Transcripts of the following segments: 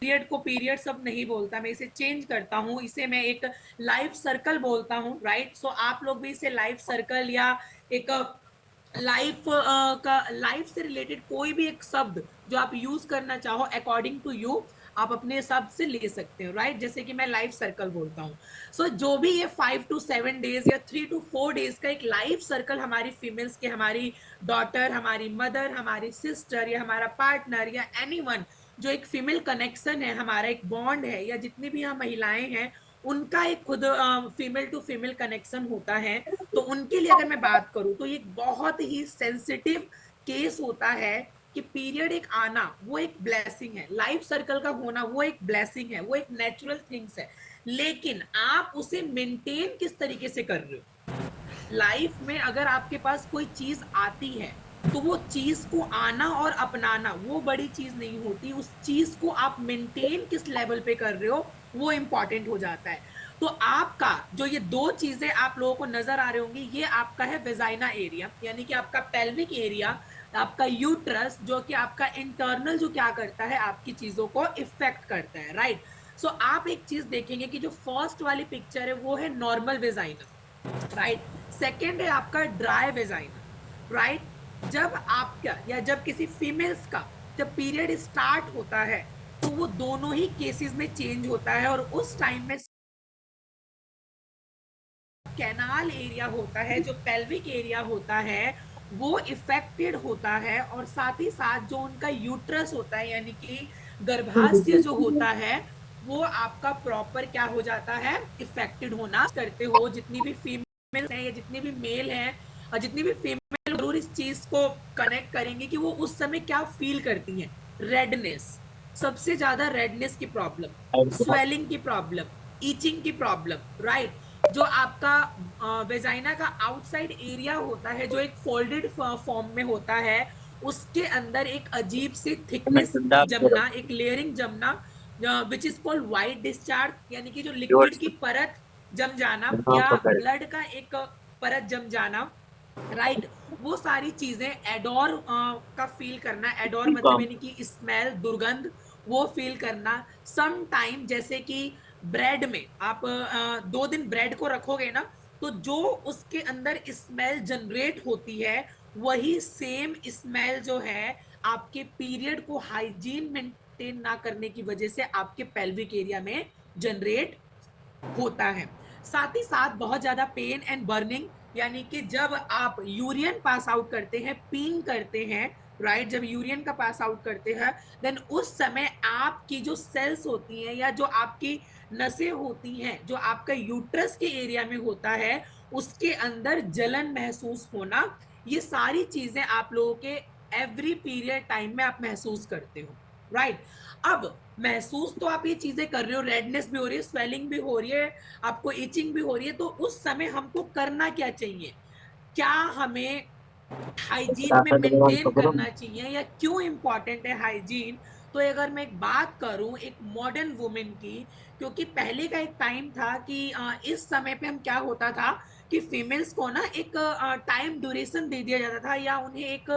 Period को period सब नहीं बोलता, मैं इसे चेंज करता हूँ, इसे मैं एक लाइफ सर्कल बोलता हूँ, राइट। सो आप लोग भी इसे लाइफ सर्कल या एक लाइफ का लाइफ से रिलेटेड कोई भी एक शब्द जो आप यूज करना चाहो अकॉर्डिंग टू यू, आप अपने हिसाब से ले सकते हो, राइट। जैसे कि मैं लाइफ सर्कल बोलता हूँ। सो जो भी ये 5 to 7 डेज या 3 to 4 डेज का एक लाइफ सर्कल हमारी फीमेल्स के, हमारी डॉटर, हमारी मदर, हमारी सिस्टर या हमारा पार्टनर या एनीवन, जो एक फीमेल कनेक्शन है, हमारा एक बॉन्ड है, या जितनी भी हम महिलाएं हैं उनका एक खुद फीमेल टू फीमेल कनेक्शन होता है। तो उनके लिए अगर मैं बात करूं तो ये बहुत ही सेंसिटिव केस होता है कि पीरियड एक आना वो एक ब्लेसिंग है, लाइफ सर्कल का होना वो एक ब्लेसिंग है, वो एक नेचुरल थिंग्स है। लेकिन आप उसे मेंटेन किस तरीके से कर रहे हो लाइफ में। अगर आपके पास कोई चीज आती है तो वो चीज को आना और अपनाना वो बड़ी चीज नहीं होती, उस चीज को आप मेंटेन किस लेवल पे कर रहे हो वो इंपॉर्टेंट हो जाता है। तो आपका जो ये दो चीजें आप लोगों को नजर आ रही होंगी, ये आपका है वेजाइना एरिया, यानी कि आपका पेल्विक एरिया, आपका यूट्रस, जो कि आपका इंटरनल जो क्या करता है आपकी चीजों को इफेक्ट करता है, राइट। सो आप एक चीज देखेंगे कि जो फर्स्ट वाली पिक्चर है वो है नॉर्मल वेजाइना, राइट। सेकेंड है आपका ड्राई वेजाइना, राइट। जब आपका या जब किसी फीमेल्स का जब पीरियड स्टार्ट होता है तो वो दोनों ही केसेस में चेंज होता है, और उस टाइम में कैनाल एरिया होता है, जो पेल्विक एरिया होता है वो इफेक्टेड होता है, और साथ ही साथ जो उनका यूट्रस होता है यानी कि गर्भाशय जो होता है वो आपका प्रॉपर क्या हो जाता है, इफेक्टेड होना करते हो। जितनी भी फीमेल है या जितनी भी मेल है और जितनी भी फीमेल जरूर इस चीज को कनेक्ट करेंगे कि वो उस समय क्या फील करती हैं। रेडनेस, सबसे ज्यादा रेडनेस की प्रॉब्लम, स्वेलिंग की प्रॉब्लम, ईचिंग की प्रॉब्लम, राइट। जो आपका वेजाइना का आउटसाइड एरिया होता है जो एक फोल्डेड फॉर्म में होता है, उसके अंदर एक अजीब सी थिकनेस जमना, एक लेयरिंग जमना, which is called white discharge, यानी कि जो लिक्विड की परत जम जाना या ब्लड का एक परत जम जाना, राइट। वो सारी चीजें एडोर का फील करना, एडोर मतलब यानी कि स्मेल, दुर्गंध, वो फील करना। सम टाइम जैसे कि ब्रेड में आप 2 दिन ब्रेड को रखोगे ना, तो जो उसके अंदर स्मेल जनरेट होती है वही सेम स्मेल जो है आपके पीरियड को हाइजीन मेंटेन ना करने की वजह से आपके पेल्विक एरिया में जनरेट होता है। साथ ही साथ बहुत ज्यादा पेन एंड बर्निंग, यानी कि जब आप यूरियन पास आउट करते हैं, पीन करते हैं, राइट, जब यूरियन का पास आउट करते हैं देन उस समय आपकी जो सेल्स होती हैं या जो आपकी नसें होती हैं जो आपका यूट्रस के एरिया में होता है उसके अंदर जलन महसूस होना, ये सारी चीजें आप लोगों के एवरी पीरियड टाइम में आप महसूस करते हो, राइट। अब महसूस तो आप ये चीजें कर रहे हो, रेडनेस भी हो रही है, स्वेलिंग भी हो रही है, आपको इचिंग भी हो रही है, तो उस समय हमको करना क्या चाहिए, क्या हमें हाइजीन में मेंटेन करना चाहिए या क्यों इंपॉर्टेंट है हाइजीन। तो अगर मैं एक बात करूं एक मॉडर्न वुमेन की, क्योंकि पहले का एक टाइम था कि इस समय पे हम क्या होता था कि फीमेल्स को ना एक टाइम ड्यूरेशन दे दिया जाता था या उन्हें एक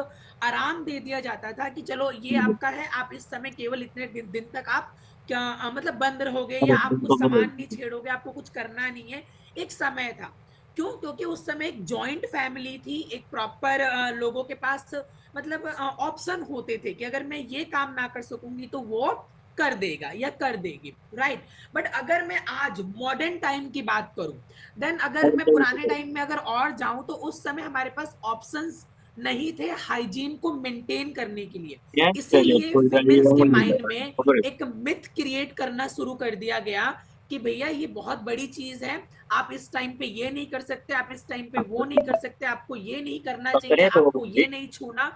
आराम दे दिया जाता था कि चलो ये आपका है, आप इस समय केवल इतने दिन तक आप क्या मतलब बंद रहोगे या आप कुछ सामान नहीं छेड़ोगे, आपको कुछ करना नहीं है। एक समय था, क्यों, क्योंकि उस समय एक जॉइंट फैमिली थी, एक प्रॉपर लोगों के पास मतलब ऑप्शन होते थे कि अगर मैं ये काम ना कर सकूंगी तो वो कर देगा या कर देगी, राइट। बट अगर मैं आज मॉडर्न टाइम की बात करूं, देन अगर मैं पुराने टाइम में अगर और जाऊं तो उस समय हमारे पास ऑप्शंस नहीं थे हाइजीन को मेंटेन करने के लिए। इसीलिए फीमेल्स के माइंड में एक मिथ क्रिएट करना शुरू कर दिया गया कि भैया ये बहुत बड़ी चीज है, आप इस टाइम पे ये नहीं कर सकते, आप इस टाइम पे वो नहीं कर सकते, आपको ये नहीं करना चाहिए, आपको ये नहीं छूना।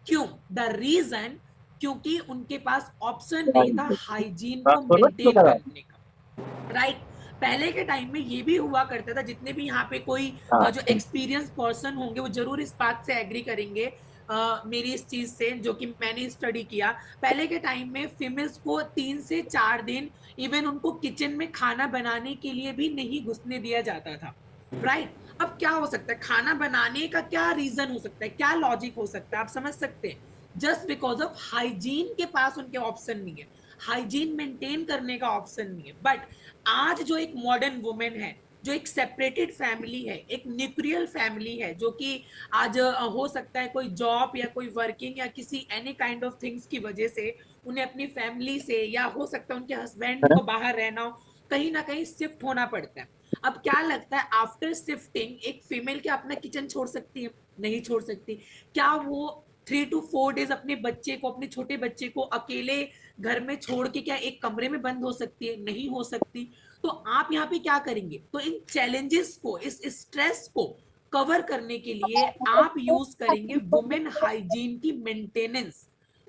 क्यों? द रीजन, क्योंकि उनके पास ऑप्शन नहीं था हाइजीन को मेंटेन करने का, राइट। पहले के टाइम में ये भी हुआ करता था, जितने भी यहाँ पे कोई जो एक्सपीरियंस पर्सन होंगे वो जरूर इस बात से एग्री करेंगे मेरी इस चीज से जो कि मैंने स्टडी किया। पहले के टाइम में फीमेल्स को 3 से 4 दिन इवन उनको किचन में खाना बनाने के लिए भी नहीं घुसने दिया जाता था, राइट। अब क्या हो सकता है, खाना बनाने का क्या रीजन हो सकता है, क्या लॉजिक हो सकता है, आप समझ सकते हैं, जस्ट बिकॉज ऑफ हाइजीन के पास उनके ऑप्शन नहीं है। हाइजीन मेंटेन करने का ऑप्शन नहीं है। बट आज जो एक मॉडर्न वुमेन है, जो एक सेपरेटेड फैमिली है, एक न्यूक्लियर फैमिली है, जो कि आज हो सकता है कोई जॉब या कोई वर्किंग या किसी एनी काइंड ऑफ थिंग्स की वजह से उन्हें अपनी फैमिली से, या हो सकता है उनके हस्बैंड को बाहर रहना हो, कहीं ना कहीं शिफ्ट होना पड़ता है। अब क्या लगता है आफ्टर शिफ्टिंग एक फीमेल क्या अपना किचन छोड़ सकती है? नहीं छोड़ सकती। क्या वो 3 to 4 डेज अपने बच्चे को, अपने छोटे बच्चे को अकेले घर में छोड़ के क्या एक कमरे में बंद हो सकती है? नहीं हो सकती। तो आप यहाँ पे क्या करेंगे? तो इन चैलेंजेस को, इस स्ट्रेस को कवर करने के लिए आप यूज करेंगे वुमेन हाइजीन की मेंटेनेंस,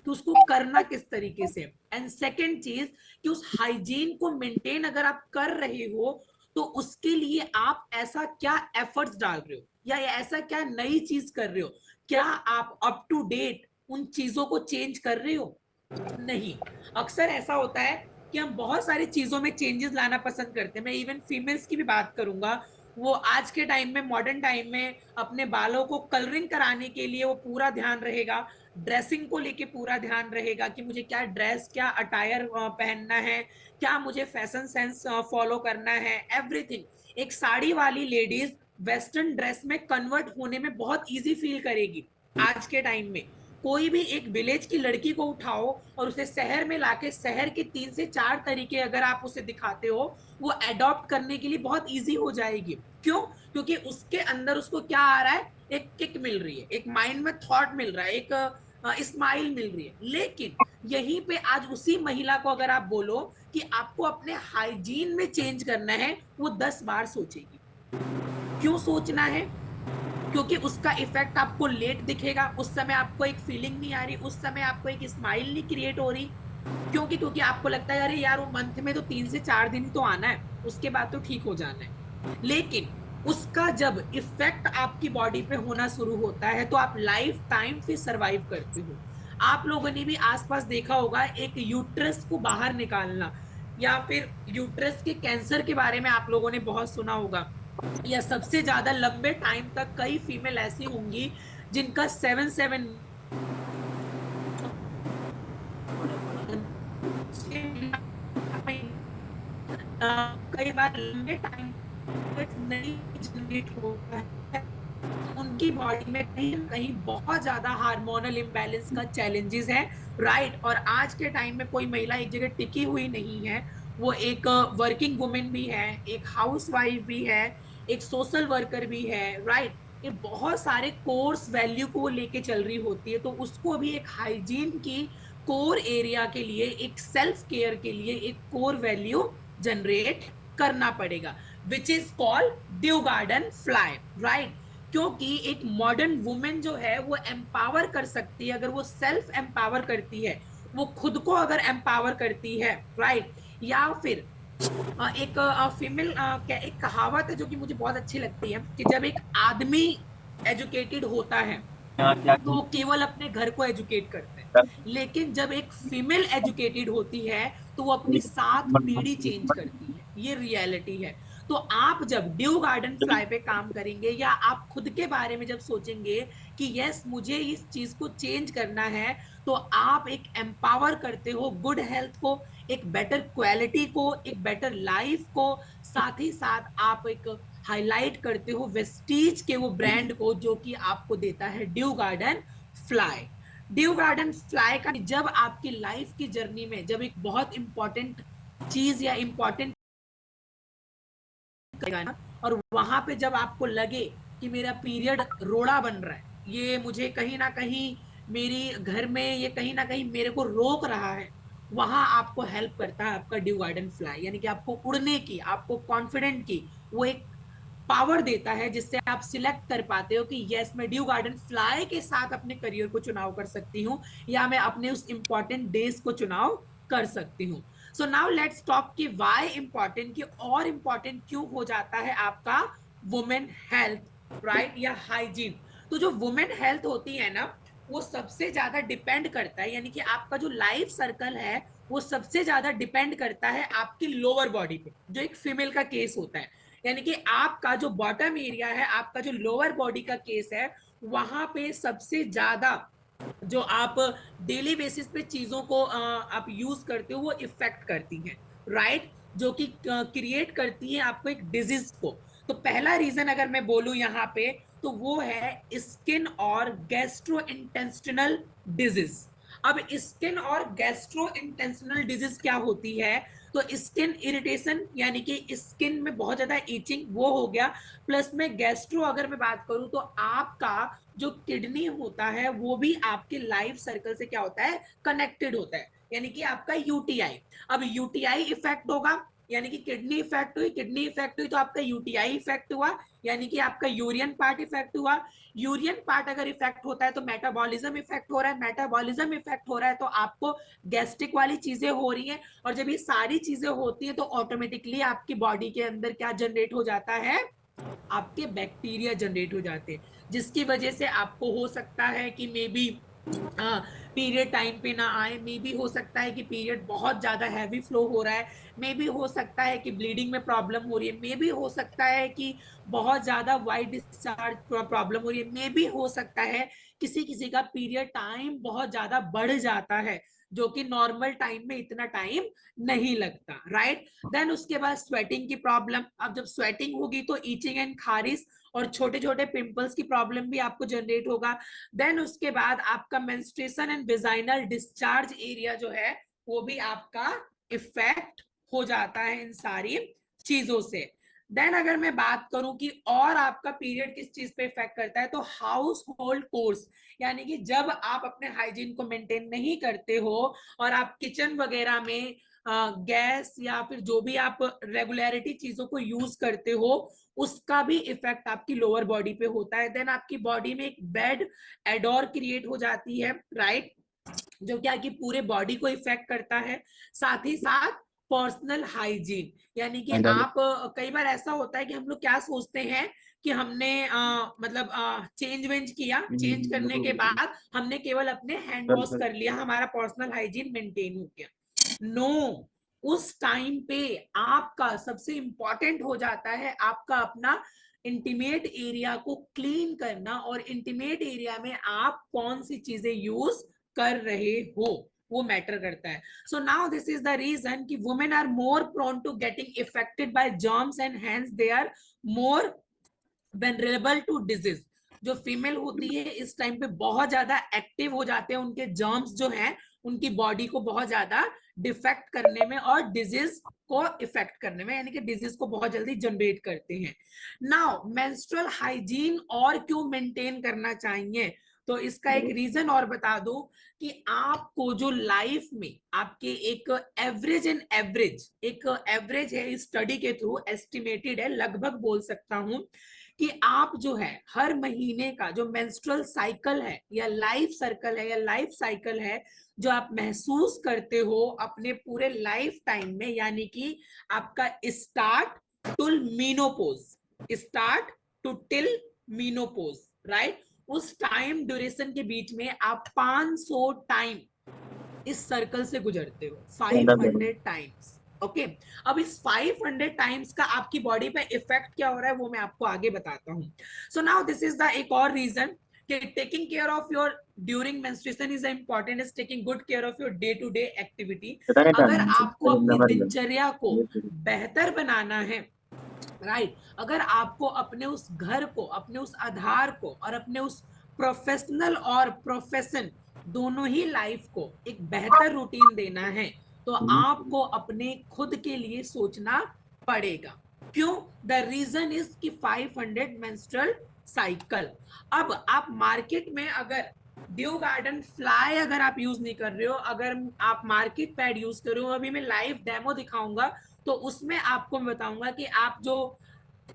कि उसको करना किस तरीके से। एंड सेकेंड चीज, कि उस हाइजीन को मेंटेन अगर आप कर रहे हो तो उसके लिए आप ऐसा क्या एफर्ट्स डाल रहे हो, या ऐसा क्या नई चीज कर रहे हो? क्या आप अप टू डेट उन चीजों को चेंज कर रहे हो? नहीं। अक्सर ऐसा होता है कि हम बहुत सारी चीजों में चेंजेस लाना पसंद करते हैं। मैं इवन फीमेल्स की भी बात करूंगा, वो आज के टाइम में, मॉडर्न टाइम में अपने बालों को कलरिंग कराने के लिए वो पूरा ध्यान रहेगा, ड्रेसिंग को लेके पूरा ध्यान रहेगा कि मुझे क्या ड्रेस, क्या अटायर पहनना है, क्या मुझे फैशन सेंस फॉलो करना है, एवरीथिंग। एक साड़ी वाली लेडीज वेस्टर्न ड्रेस में कन्वर्ट होने में बहुत इजी फील करेगी आज के टाइम में। कोई भी एक विलेज की लड़की को उठाओ और उसे शहर में लाके शहर के 3 से 4 तरीके अगर आप उसे दिखाते हो, वो अडॉप्ट करने के लिए बहुत इजी हो जाएगी। क्यों? क्योंकि उसके अंदर उसको क्या आ रहा है? एक किक मिल रही है, एक माइंड में थॉट मिल रहा है, एक स्माइल मिल रही है। लेकिन यहीं पे आज उसी महिला को अगर आप बोलो कि आपको अपने हाइजीन में चेंज करना है, वो 10 बार सोचेगी। क्यों सोचना है? क्योंकि उसका इफेक्ट आपको लेट दिखेगा, उस समय आपको एक फीलिंग नहीं आ रही, उस समय आपको एक स्माइल नहीं क्रिएट हो रही। क्योंकि आपको लगता है अरे यार, वो मंथ में तो 3 से 4 दिन तो आना है, उसके बाद तो ठीक हो जाना है। लेकिन उसका जब इफेक्ट आपकी बॉडी पे होना शुरू होता है तो आप लाइफ टाइम फिर सरवाइव करते हो। आप लोगों ने भी आसपास देखा होगा एक यूट्रस को बाहर निकालना, या फिर यूट्रस के कैंसर के बारे में आप लोगों ने बहुत सुना होगा। या सबसे ज्यादा लंबे टाइम तक कई फीमेल ऐसी होंगी जिनका 7 7 कई बार लंबे टाइम नहीं जनरेट होता है। उनकी बॉडी में कहीं ना कहीं बहुत ज्यादा हार्मोनल इम्बैलेंस का चैलेंजेस है। राइट। और आज के टाइम में कोई महिला एक जगह टिकी हुई नहीं है। वो एक वर्किंग वुमेन भी है, एक हाउस वाइफ भी है, एक सोशल वर्कर भी है। राइट। ये बहुत सारे कोर्स वैल्यू को लेके चल रही होती है, तो उसको भी एक हाइजीन की कोर एरिया के लिए, एक सेल्फ केयर के लिए एक कोर वैल्यू जनरेट करना पड़ेगा, विच is called due garden fly. Right. क्योंकि एक मॉडर्न वुमेन जो है वो एम्पावर कर सकती है अगर वो सेल्फ एम्पावर करती है, वो खुद को अगर एम्पावर करती है। राइट। या फिर एक फीमेल एक कहावत है जो कि मुझे बहुत अच्छी लगती है, कि जब एक आदमी एजुकेटेड होता है तो वो केवल अपने घर को एजुकेट करते हैं, लेकिन जब एक फीमेल एजुकेटेड होती है तो वो अपनी 7 पीढ़ी चेंज करती है। ये रियलिटी है। तो आप जब ड्यू गार्डन फ्लाई पे काम करेंगे, या आप खुद के बारे में जब सोचेंगे कि यस मुझे इस चीज को चेंज करना है, तो आप एक एम्पावर करते हो गुड हेल्थ को, एक बेटर क्वालिटी को, एक बेटर लाइफ को। साथ ही साथ आप एक हाईलाइट करते हो वेस्टीज के वो ब्रांड को जो कि आपको देता है due garden fly. Due garden fly का जब आपकी लाइफ की जर्नी में जब एक बहुत इंपॉर्टेंट चीज या इंपॉर्टेंट ना, और वहां पे जब आपको लगे कि मेरा पीरियड रोड़ा बन रहा है, ये मुझे कहीं ना कहीं मेरी घर में ये कहीं ना कहीं मेरे को रोक रहा है, वहां आपको हेल्प करता है आपका ड्यू गार्डन फ्लाई। यानी कि आपको उड़ने की, आपको कॉन्फिडेंट की वो एक पावर देता है, जिससे आप सिलेक्ट कर पाते हो कि यस मैं ड्यू गार्डन फ्लाई के साथ अपने करियर को चुनाव कर सकती हूँ, या मैं अपने उस इंपॉर्टेंट डेज को चुनाव कर सकती हूँ। सो नाउ लेट्स टॉक कि व्हाई इंपॉर्टेंट, कि और इंपॉर्टेंट क्यों हो जाता है आपका वुमेन हेल्थ। राइट। या हाइजीन। तो जो वुमेन हेल्थ होती है ना, वो सबसे ज्यादा डिपेंड करता है, यानी कि आपका जो लाइफ सर्कल है वो सबसे ज्यादा डिपेंड करता है आपकी लोअर बॉडी पे, जो एक फीमेल का केस होता है। यानी कि आपका जो बॉटम एरिया है, आपका जो लोअर बॉडी का केस है, वहां पे सबसे ज्यादा जो आप डेली बेसिस पे चीजों को आप यूज करते हो वो इफेक्ट करती हैं, राइट, जो कि क्रिएट करती है आपको एक डिजीज को। तो पहला रीजन अगर मैं बोलूं यहाँ पे, तो वो है स्किन और गैस्ट्रो इंटेस्टिनल डिजीज। अब स्किन और गैस्ट्रो इंटेस्टिनल डिजीज क्या होती है? तो स्किन इरिटेशन, यानी कि स्किन में बहुत ज्यादा ईचिंग, वो हो गया। प्लस में गैस्ट्रो अगर मैं बात करूं तो आपका जो किडनी होता है वो भी आपके लाइफ सर्कल से क्या होता है, कनेक्टेड होता है, यानी कि आपका यूटीआई। अब यूटीआई इफेक्ट होगा, यानी कि किडनी इफेक्ट हुई, किडनी इफेक्ट हुई तो आपका यूटीआई इफेक्ट हुआ, यानी कि आपका यूरियन पार्ट इफेक्ट हुआ। यूरियन पार्ट अगर इफेक्ट होता है तो मेटाबॉलिज्म इफेक्ट हो रहा है, मेटाबॉलिज्म इफेक्ट हो रहा है तो आपको गैस्ट्रिक वाली चीजें हो रही हैं। और जब ये सारी चीजें होती है तो ऑटोमेटिकली आपकी बॉडी के अंदर क्या जनरेट हो जाता है, आपके बैक्टीरिया जनरेट हो जाते हैं, जिसकी वजह से आपको हो सकता है कि मे बी पीरियड टाइम पे ना आए, मे भी हो सकता है कि पीरियड बहुत ज्यादा हैवी फ्लो हो रहा है, मे भी हो सकता है कि ब्लीडिंग में प्रॉब्लम हो रही है, मे भी हो सकता है कि बहुत ज्यादा वाइट डिस्चार्ज प्रॉब्लम हो रही है, मे भी हो सकता है किसी किसी का पीरियड टाइम बहुत ज्यादा बढ़ जाता है, जो कि नॉर्मल टाइम में इतना टाइम नहीं लगता, राइट। देन उसके बाद स्वेटिंग की प्रॉब्लम, अब जब स्वेटिंग होगी तो ईचिंग एंड खारिश और छोटे छोटे पिंपल्स की प्रॉब्लम भी आपको जनरेट होगा। देन उसके बाद आपका menstruation and vaginal discharge area जो है वो भी आपका इफेक्ट हो जाता है इन सारी चीजों से। देन अगर मैं बात करूं कि और आपका पीरियड किस चीज पे इफेक्ट करता है, तो हाउस होल्ड कोर्स, यानी कि जब आप अपने हाइजीन को मेंटेन नहीं करते हो और आप किचन वगैरह में गैस या फिर जो भी आप रेगुलरिटी चीजों को यूज करते हो, उसका भी इफेक्ट आपकी लोअर बॉडी पे होता है। देन आपकी बॉडी में एक बैड एडोर क्रिएट हो जाती है, राइट, जो क्या कि पूरे बॉडी को इफेक्ट करता है। साथ ही साथ पर्सनल हाइजीन, यानी कि आप कई बार ऐसा होता है कि हम लोग क्या सोचते हैं कि हमने मतलब चेंज वेंज किया, चेंज करने के बाद हमने केवल अपने हैंड वॉश कर लिया, हमारा पर्सनल हाइजीन मेंटेन हो गया। नो, उस टाइम पे आपका सबसे इंपॉर्टेंट हो जाता है आपका अपना इंटीमेट एरिया को क्लीन करना, और इंटीमेट एरिया में आप कौन सी चीजें यूज कर रहे हो वो मैटर करता है। So now this is the reason कि women are more prone to getting affected by germs and hence they are more vulnerable to disease. जो फीमेल होती है इस टाइम पे बहुत ज्यादा एक्टिव हो जाते हैं, उनके जर्म्स जो हैं उनकी बॉडी को बहुत ज्यादा डिफेक्ट करने में और डिजीज को इफेक्ट करने में, यानी कि डिजीज को बहुत जल्दी जनरेट करते हैं। नाउ मेंस्ट्रुअल हाइजीन और क्यों मेंटेन करना चाहिए, तो इसका एक रीजन और बता दूं कि आपको जो लाइफ में आपके एक एवरेज एंड एवरेज, एक एवरेज है स्टडी के थ्रू एस्टिमेटेड है, लगभग बोल सकता हूं कि आप जो है हर महीने का जो मेंस्ट्रुअल साइकिल है या लाइफ सर्कल है या लाइफ साइकिल है जो आप महसूस करते हो अपने पूरे लाइफ टाइम में, यानी कि आपका start to menopause, start to till menopause, right, उस टाइम ड्यूरेशन के बीच में आप 500 टाइम इस सर्कल से गुजरते हो, 500 टाइम्स। ओके, अब इस 500 टाइम्स का आपकी बॉडी पे इफेक्ट क्या हो रहा है वो मैं आपको आगे बताता हूँ। So now this is the एक और रीजन कि taking care of your during menstruation is important is taking good care of your day to day activity. अगर आपको अपनी दिनचर्या को बेहतर बनाना है, राइट, अगर आपको अपने उस घर को, अपने उस आधार को और अपने उस प्रोफेशनल और प्रोफेशन दोनों ही लाइफ को एक बेहतर रूटीन देना है, तो आपको अपने खुद के लिए सोचना पड़ेगा। क्यों? द रीजन इज कि 500 मेंस्ट्रुअल साइकिल। अब आप मार्केट में अगर ड्यू गार्डन फ्लाई अगर आप यूज नहीं कर रहे हो, अगर आप मार्केट पैड यूज कर रहे हो, अभी मैं लाइव डेमो दिखाऊंगा तो उसमें आपको मैं बताऊंगा कि आप जो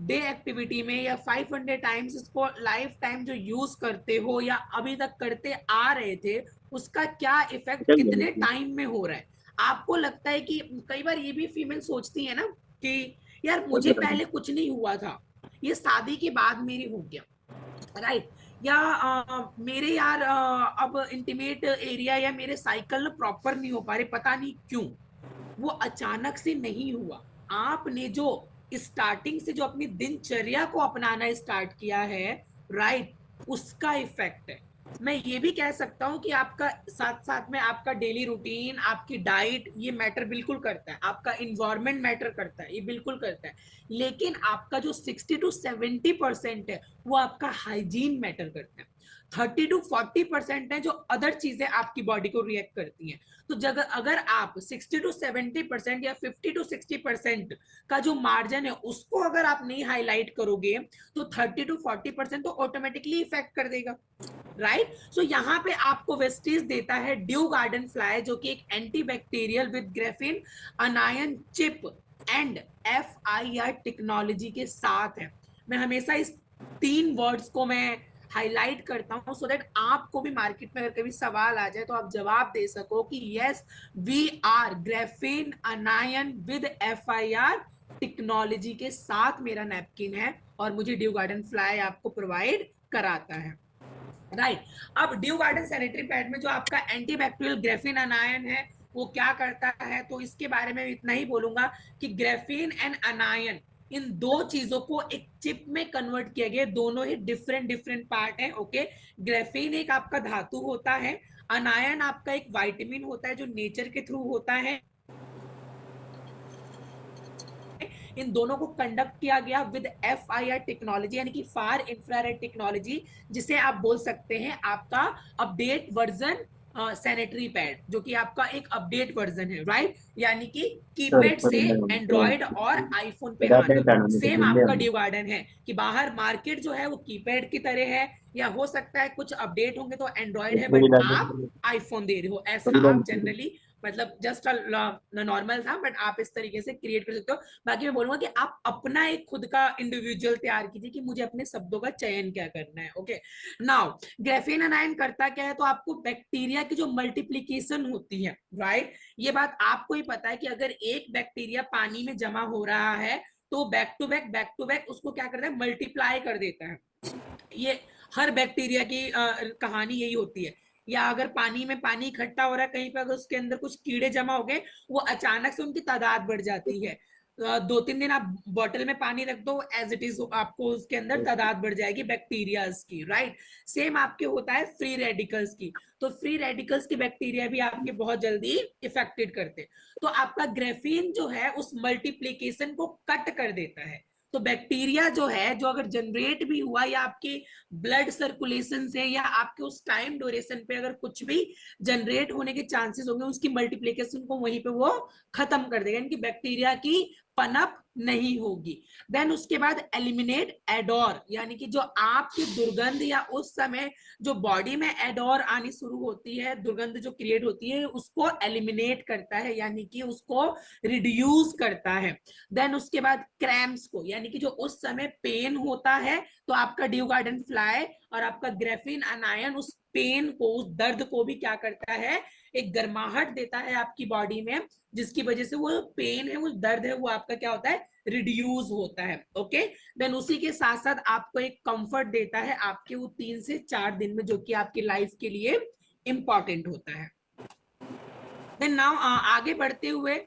डे एक्टिविटी में या 500 टाइम्स इसको लाइफ टाइम जो यूज करते हो या अभी तक करते आ रहे थे, उसका क्या इफेक्ट कितने टाइम में हो रहा है। आपको लगता है कि कई बार ये भी फीमेल सोचती है ना कि यार मुझे पहले कुछ नहीं हुआ था, ये शादी के बाद मेरी हो गया, राइट, या मेरे यार अब इंटीमेट एरिया या मेरे साइकिल प्रॉपर नहीं हो पा रहे, पता नहीं क्यों। वो अचानक से नहीं हुआ, आपने जो स्टार्टिंग से जो अपनी दिनचर्या को अपनाना स्टार्ट किया है, राइट, उसका इफेक्ट है। मैं ये भी कह सकता हूँ कि आपका साथ साथ में आपका डेली रूटीन, आपकी डाइट, ये मैटर बिल्कुल करता है, आपका इन्वायरमेंट मैटर करता है, ये बिल्कुल करता है। लेकिन आपका जो 60 to 70% है वो आपका हाइजीन मैटर करता है। 30 to 40% है जो अदर चीजें आपकी बॉडी को रिएक्ट करती हैं। तो जब अगर आप 60 to 70% या 50 to 60% का जो मार्जिन है उसको अगर आप नहीं हाईलाइट करोगे तो 30 to 40% तो ऑटोमेटिकली इफेक्ट कर देगा, राइट। सो यहाँ पे आपको वेस्टीज देता है ड्यू गार्डन फ्लाई, जो कि एक antibacterial with Graafian अनायन chip and FIR technology के साथ है। मैं हमेशा इस 3 वर्ड्स को मैं हाईलाइट करता हूं सो दैट आपको भी मार्केट में अगर कभी सवाल आ जाए तो आप जवाब दे सको कि yes, we are graphene anion with FIR technology के साथ मेरा नैपकिन है और मुझे ड्यू गार्डन फ्लाई आपको प्रोवाइड कराता है, राइट। अब ड्यू गार्डन सैनिटरी पैड में जो आपका एंटीबैक्टीरियल ग्रेफिन अनायन है वो क्या करता है, तो इसके बारे में इतना ही बोलूंगा कि ग्रेफिन एंड अनायन, इन दो चीजों को एक चिप में कन्वर्ट किया गया, दोनों ही डिफरेंट डिफरेंट पार्ट है, ओके। ग्रेफिन एक आपका धातु होता है, अनायन आपका एक वाइटामिन होता है जो नेचर के थ्रू होता है। इन दोनों को कंडक्ट किया गया विद FIR टेक्नोलॉजी यानी कि फार इंफ्रारेड टेक्नोलॉजी, जिसे आप बोल सकते हैं आपका अपडेट वर्जन सैनिटरी पैड, जो कि आपका एक अपडेट वर्जन है, राइट। यानी कि कीपैड से एंड्रॉइड और आईफोन पे आना। सेम आपका ड्यू गार्डन है कि बाहर मार्केट जो है वो कीपैड की तरह है, या हो सकता है कुछ अपडेट होंगे तो एंड्रॉइड है बट आप आईफोन दे रहे हो, ऐसा आप जनरली, मतलब जस्ट नॉर्मल था, बट आप इस तरीके से क्रिएट कर सकते हो। बाकी मैं बोलूंगा कि आप अपना एक खुद का इंडिविजुअल तैयार कीजिए कि मुझे अपने शब्दों का चयन क्या करना है, ओके। नाउ ग्रेफिन अनायन करता क्या है, तो आपको बैक्टीरिया की जो मल्टीप्लीकेशन होती है, राइट, ये बात आपको ही पता है कि अगर एक बैक्टीरिया पानी में जमा हो रहा है तो बैक टू बैक उसको क्या करता है, मल्टीप्लाई कर देता है। ये हर बैक्टीरिया की कहानी यही होती है। या अगर पानी में पानी इकट्ठा हो रहा है कहीं पे, अगर उसके अंदर कुछ कीड़े जमा हो गए, वो अचानक से उनकी तादाद बढ़ जाती है। 2-3 दिन आप बॉटल में पानी रख दो, एज इट इज आपको उसके अंदर तादाद बढ़ जाएगी बैक्टीरियाज की, राइट। सेम आपके होता है फ्री रेडिकल्स की। तो फ्री रेडिकल्स की बैक्टीरिया भी आपके बहुत जल्दी इफेक्टेड करते, तो आपका ग्रेफीन जो है उस मल्टीप्लीकेशन को कट कर देता है। तो बैक्टीरिया जो है, जो अगर जनरेट भी हुआ या आपके ब्लड सर्कुलेशन से या आपके उस टाइम ड्यूरेशन पे अगर कुछ भी जनरेट होने के चांसेस होंगे, उसकी मल्टीप्लिकेशन को वहीं पे वो खत्म कर देगा, यानी कि बैक्टीरिया की पनप नहीं होगी। देन उसके बाद एलिमिनेट एडोर, यानी कि जो आपकी दुर्गंध या उस समय जो बॉडी में एडोर आनी शुरू होती है, दुर्गंध जो क्रिएट होती है, उसको एलिमिनेट करता है, यानी कि उसको रिड्यूस करता है। देन उसके बाद क्रैम्प्स को, यानी कि जो उस समय पेन होता है, तो आपका ड्यू गार्डन फ्लाई और आपका ग्रेफिन अनायन उस पेन को, उस दर्द को भी क्या करता है, एक गर्माहट देता है आपकी बॉडी में, जिसकी वजह से वो पेन है, वो दर्द है, वो आपका क्या होता है, रिड्यूस होता है, ओके। देन उसी के साथ साथ आपको एक कंफर्ट देता है आपके वो 3 से 4 दिन में, जो कि आपकी लाइफ के लिए इंपॉर्टेंट होता है। देन नाउ आगे बढ़ते हुए,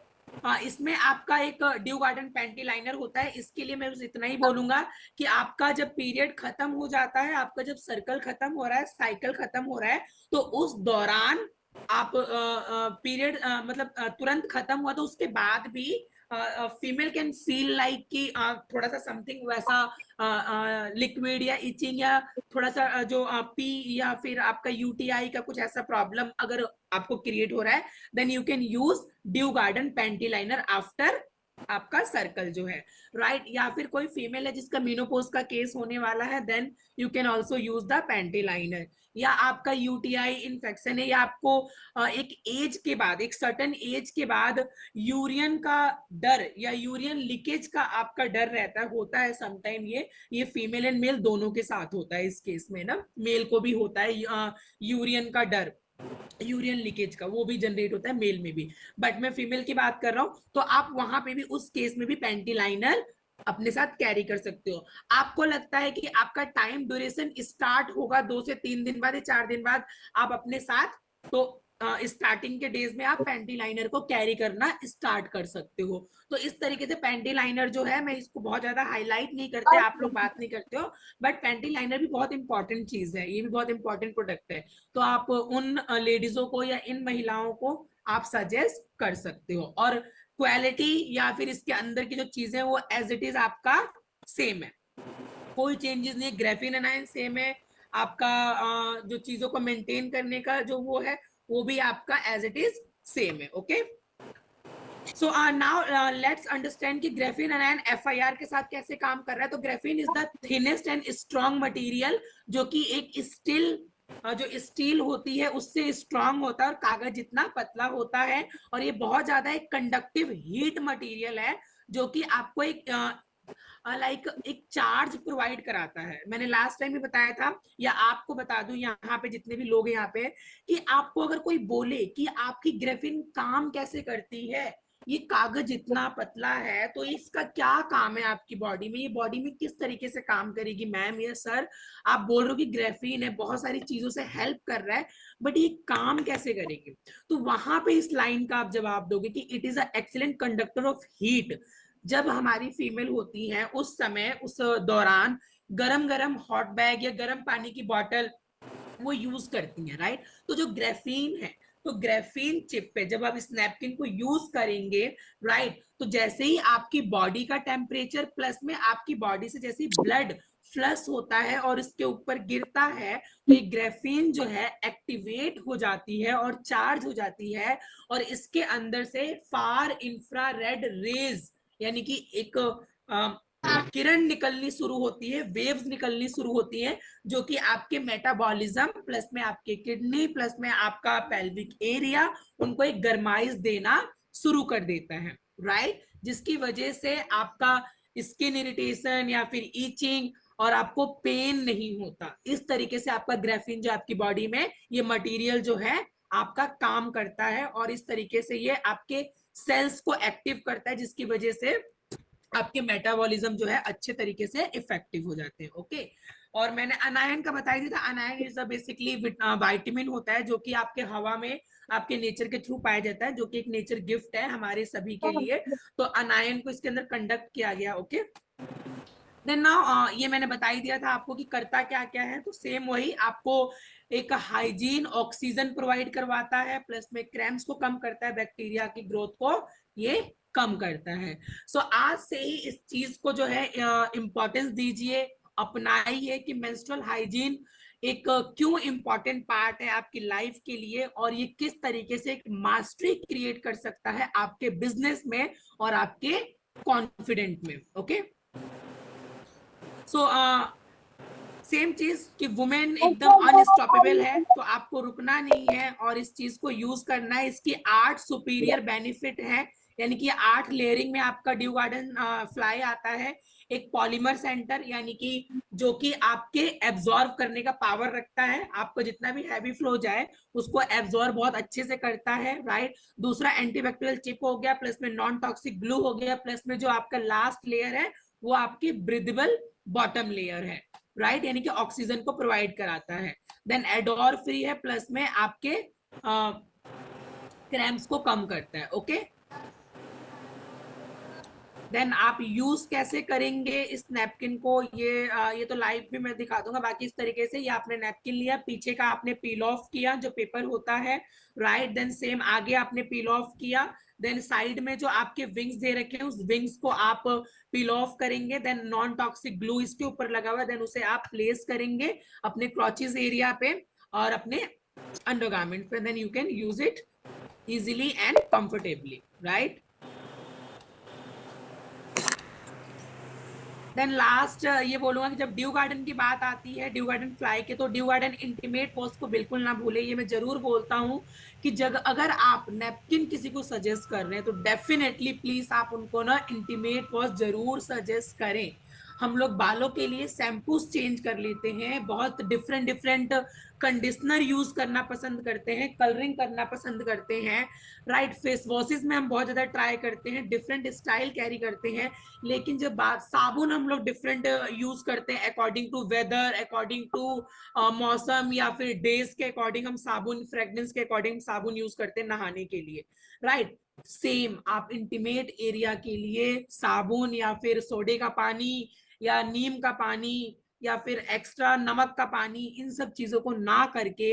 इसमें आपका एक ड्यू गार्डन पैंटी लाइनर होता है। इसके लिए मैं बस इतना ही बोलूंगा कि आपका जब पीरियड खत्म हो जाता है, आपका जब सर्कल खत्म हो रहा है, साइकिल खत्म हो रहा है, तो उस दौरान आप पीरियड मतलब तुरंत खत्म हुआ तो उसके बाद भी फीमेल कैन फील लाइक कि थोड़ा सा समथिंग वैसा लिक्विड या इचिंग या थोड़ा सा जो पी या फिर आपका यूटीआई का कुछ ऐसा प्रॉब्लम अगर आपको क्रिएट हो रहा है, then you can use dew garden panty liner after आपका सर्कल जो है, राइट। या फिर कोई फीमेल है जिसका मीनोपोज का केस होने वाला है, then you can also use the panty liner. या आपका यूटीआई इन्फेक्शन है, या आपको एक एज के बाद, एक सर्टन एज के बाद यूरियन का डर या यूरियन लीकेज का आपका डर रहता है, होता है समटाइम, ये फीमेल एंड मेल दोनों के साथ होता है। इस केस में ना मेल को भी होता है यूरियन का डर, यूरियन लीकेज का, वो भी जनरेट होता है मेल में भी, बट मैं फीमेल की बात कर रहा हूं, तो आप वहां पे भी उस केस में भी पैंटी लाइनर अपने साथ कैरी कर सकते हो। आपको लगता है कि आपका टाइम ड्यूरेशन स्टार्ट होगा 2 से 3 दिन बाद या 4 दिन बाद, आप अपने साथ, तो स्टार्टिंग के डेज में आप पैंटी लाइनर को कैरी करना स्टार्ट कर सकते हो। तो इस तरीके से पैंटी लाइनर जो है, मैं इसको बहुत ज्यादा हाईलाइट नहीं करते, आप लोग बात नहीं करते हो, बट पैंटी लाइनर भी बहुत इंपॉर्टेंट चीज है, ये भी बहुत इंपॉर्टेंट प्रोडक्ट है। तो आप उन लेडीजों को या इन महिलाओं को आप सजेस्ट कर सकते हो। और क्वालिटी या फिर इसके अंदर की जो चीजें वो एज इट इज आपका सेम है, कोई चेंजेस नहीं। ग्रेफिन एनायन सेम है आपका, जो चीजों को मेंटेन करने का जो वो है वो भी आपका एज इट इज सेम है। Okay, so now let's understand कि ग्रेफिन एनायन एफआईआर के साथ कैसे काम कर रहा है। तो Graafian is the thinnest and strong material, जो कि एक स्टील, जो स्टील होती है उससे स्ट्रांग होता है और कागज जितना पतला होता है। और ये बहुत ज्यादा एक कंडक्टिव हीट मटेरियल है, जो कि आपको एक लाइक एक चार्ज प्रोवाइड कराता है। मैंने लास्ट टाइम भी बताया था, या आपको बता दूं यहाँ पे जितने भी लोग हैं यहाँ पे, कि आपको अगर कोई बोले कि आपकी ग्रेफिन काम कैसे करती है, ये कागज इतना पतला है तो इसका क्या काम है आपकी बॉडी में, ये बॉडी में किस तरीके से काम करेगी मैम, ये सर आप बोल रहे हो कि ग्रेफिन है बहुत सारी चीजों से हेल्प कर रहा है, बट ये काम कैसे करेगी। तो वहां पे इस लाइन का आप जवाब दोगे कि it is a excellent conductor of heat. जब हमारी फीमेल होती है उस समय, उस दौरान गरम गरम हॉट बैग या गरम पानी की बॉटल वो यूज करती हैं, राइट। तो जो ग्रेफीन है, तो ग्रेफीन चिप पे जब आप इस नैपकिन को यूज करेंगे, राइट, तो जैसे ही आपकी बॉडी का टेम्परेचर प्लस में आपकी बॉडी से जैसे ही ब्लड फ्लश होता है और इसके ऊपर गिरता है, तो ये ग्रेफीन जो है एक्टिवेट हो जाती है और चार्ज हो जाती है, और इसके अंदर से फार इंफ्रारेड रेज, यानी कि एक किरण निकलनी शुरू होती है, वेव्स निकलनी शुरू होती है, जो कि आपके मेटाबॉलिज्म प्लस में आपके किडनी प्लस में आपका पेल्विक एरिया, उनको एक गर्माइश देना शुरू कर देता है, राइट। जिसकी वजह से आपका स्किन इरिटेशन या फिर ईचिंग और आपको पेन नहीं होता। इस तरीके से आपका ग्रेफिन जो आपकी बॉडी में ये मटेरियल जो है आपका काम करता है, और इस तरीके से ये आपके सेल्स को एक्टिव करता है, जिसकी वजह से आपके मेटाबॉलिज्म जो है अच्छे तरीके से इफेक्टिव हो जाते हैं। ओके, और मैंने अनायन का बताया था, अनायन इज बेसिकली विटामिन होता है, जो कि आपके हवा में आपके नेचर के थ्रू पाया जाता है, जो कि एक नेचर गिफ्ट है हमारे सभी के लिए। तो अनायन को इसके अंदर कंडक्ट किया गया। ओके, देन नाउ ये मैंने बता ही दिया था आपको कि करता क्या क्या है। तो सेम वही आपको एक हाइजीन ऑक्सीजन प्रोवाइड करवाता है, प्लस में क्रैम्स को कम करता है, बैक्टीरिया की ग्रोथ को ये कम करता है। सो आज से ही इस चीज को जो है इंपॉर्टेंस दीजिए, अपनाइए कि मेंस्ट्रुअल हाइजीन एक क्यों इंपॉर्टेंट पार्ट है आपकी लाइफ के लिए, और ये किस तरीके से एक मास्टरी क्रिएट कर सकता है आपके बिजनेस में और आपके कॉन्फिडेंट में। ओके, सो सेम चीज कि वुमेन एकदम अनस्टॉपेबल है, तो आपको रुकना नहीं है और इस चीज को यूज करना है। इसकी 8 सुपीरियर बेनिफिट है, यानी कि 8 लेयरिंग में आपका ड्यू गार्डन फ्लाई आता है। एक पॉलीमर सेंटर, यानी कि जो कि आपके एब्जॉर्ब करने का पावर रखता है, आपको जितना भी हैवी फ्लो जाए उसको एब्जॉर्ब बहुत अच्छे से करता है, राइट। दूसरा एंटीबैक्टीरियल चिप हो गया, प्लस में नॉन टॉक्सिक ग्लू हो गया, प्लस में जो आपका लास्ट लेयर है वो आपकी ब्रीदेबल बॉटम लेयर है, राइट, यानी कि ऑक्सीजन को प्रोवाइड कराता है। देन एडोर फ्री है, प्लस में आपके क्रैम्प्स को कम करता है। ओके, देन आप यूज कैसे करेंगे इस नैपकिन को, ये तो लाइव भी मैं दिखा दूंगा। बाकी इस तरीके से ये आपने नैपकिन लिया, पीछे का आपने पील ऑफ किया जो पेपर होता है, राइट। देन सेम आगे आपने पील ऑफ किया, देन साइड में जो आपके विंग्स दे रखे हैं उस विंग्स को आप पील ऑफ करेंगे। देन नॉन टॉक्सिक ग्लू इसके ऊपर लगा हुआ है, देन उसे आप प्लेस करेंगे अपने क्रॉचेस एरिया पे और अपने अंडरगारमेंट पे, then you can use it easily and comfortably, right. Then last ये बोलूंगा कि जब ड्यू गार्डन की बात आती है, ड्यू गार्डन फ्लाई के, तो ड्यू गार्डन इंटीमेट वॉश को बिल्कुल ना भूले। ये मैं जरूर बोलता हूँ कि जब अगर आप नैपकिन किसी को सजेस्ट कर रहे हैं तो डेफिनेटली प्लीज आप उनको ना इंटीमेट वॉश जरूर सजेस्ट करें। हम लोग बालों के लिए शैम्पूस चेंज कर लेते हैं, बहुत डिफरेंट डिफरेंट कंडीशनर यूज करना पसंद करते हैं, कलरिंग करना पसंद करते हैं, राइट। फेस वॉशेस में हम बहुत ज्यादा ट्राई करते हैं, डिफरेंट स्टाइल कैरी करते हैं। लेकिन जब बात साबुन, हम लोग डिफरेंट यूज करते हैं according to weather, according to मौसम, या फिर डेज के अकॉर्डिंग हम साबुन, फ्रेग्रेंस के अकॉर्डिंग साबुन यूज करते हैं नहाने के लिए, राइट। सेम आप इंटीमेट एरिया के लिए साबुन या फिर सोडे का पानी या नीम का पानी या फिर एक्स्ट्रा नमक का पानी, इन सब चीजों को ना करके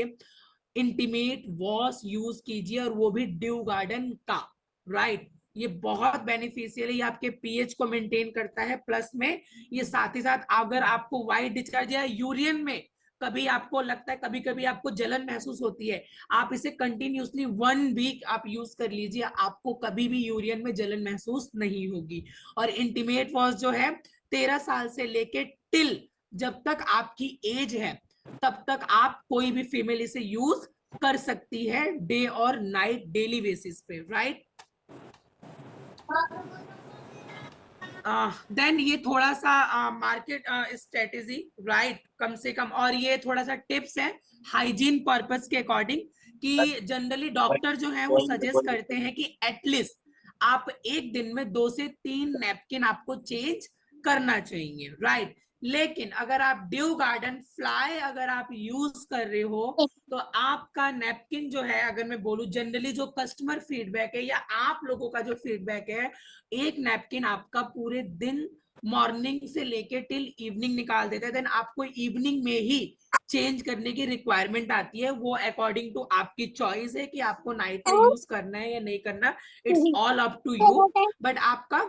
इंटीमेट वॉश यूज कीजिए, और वो भी ड्यू गार्डन का, राइट। ये बहुत बेनिफिशियल है, ये आपके पीएच को मेंटेन करता है, प्लस में ये साथ ही साथ अगर आपको व्हाइट डिस्चार्ज या यूरियन में कभी आपको लगता है, कभी कभी आपको जलन महसूस होती है, आप इसे कंटिन्यूसली 1 वीक आप यूज कर लीजिए, आपको कभी भी यूरियन में जलन महसूस नहीं होगी। और इंटीमेट वॉश जो है 13 साल से लेके टिल जब तक आपकी एज है तब तक आप कोई भी फीमेल इसे यूज कर सकती है, डे और नाइट डेली बेसिस पे, राइट। देन ये थोड़ा सा मार्केट स्ट्रेटेजी, राइट, कम से कम, और ये थोड़ा सा टिप्स है हाइजीन पर्पस के अकॉर्डिंग, कि जनरली डॉक्टर जो है वो सजेस्ट करते हैं कि एटलीस्ट आप एक दिन में 2 से 3 नैपकिन आपको चेंज करना चाहिए, राइट। लेकिन अगर आप ड्यू गार्डन फ्लाई अगर आप यूज कर रहे हो, तो आपका नैपकिन जो है, अगर मैं बोलूं जनरली जो कस्टमर फीडबैक है या आप लोगों का जो फीडबैक है, एक नैपकिन आपका पूरे दिन मॉर्निंग से लेके टिल इवनिंग निकाल देता है, देन आपको इवनिंग में ही चेंज करने की रिक्वायरमेंट आती है। वो अकॉर्डिंग टू आपकी चॉइस है कि आपको नाइट में यूज करना है या नहीं करना, it's all up to you, but आपका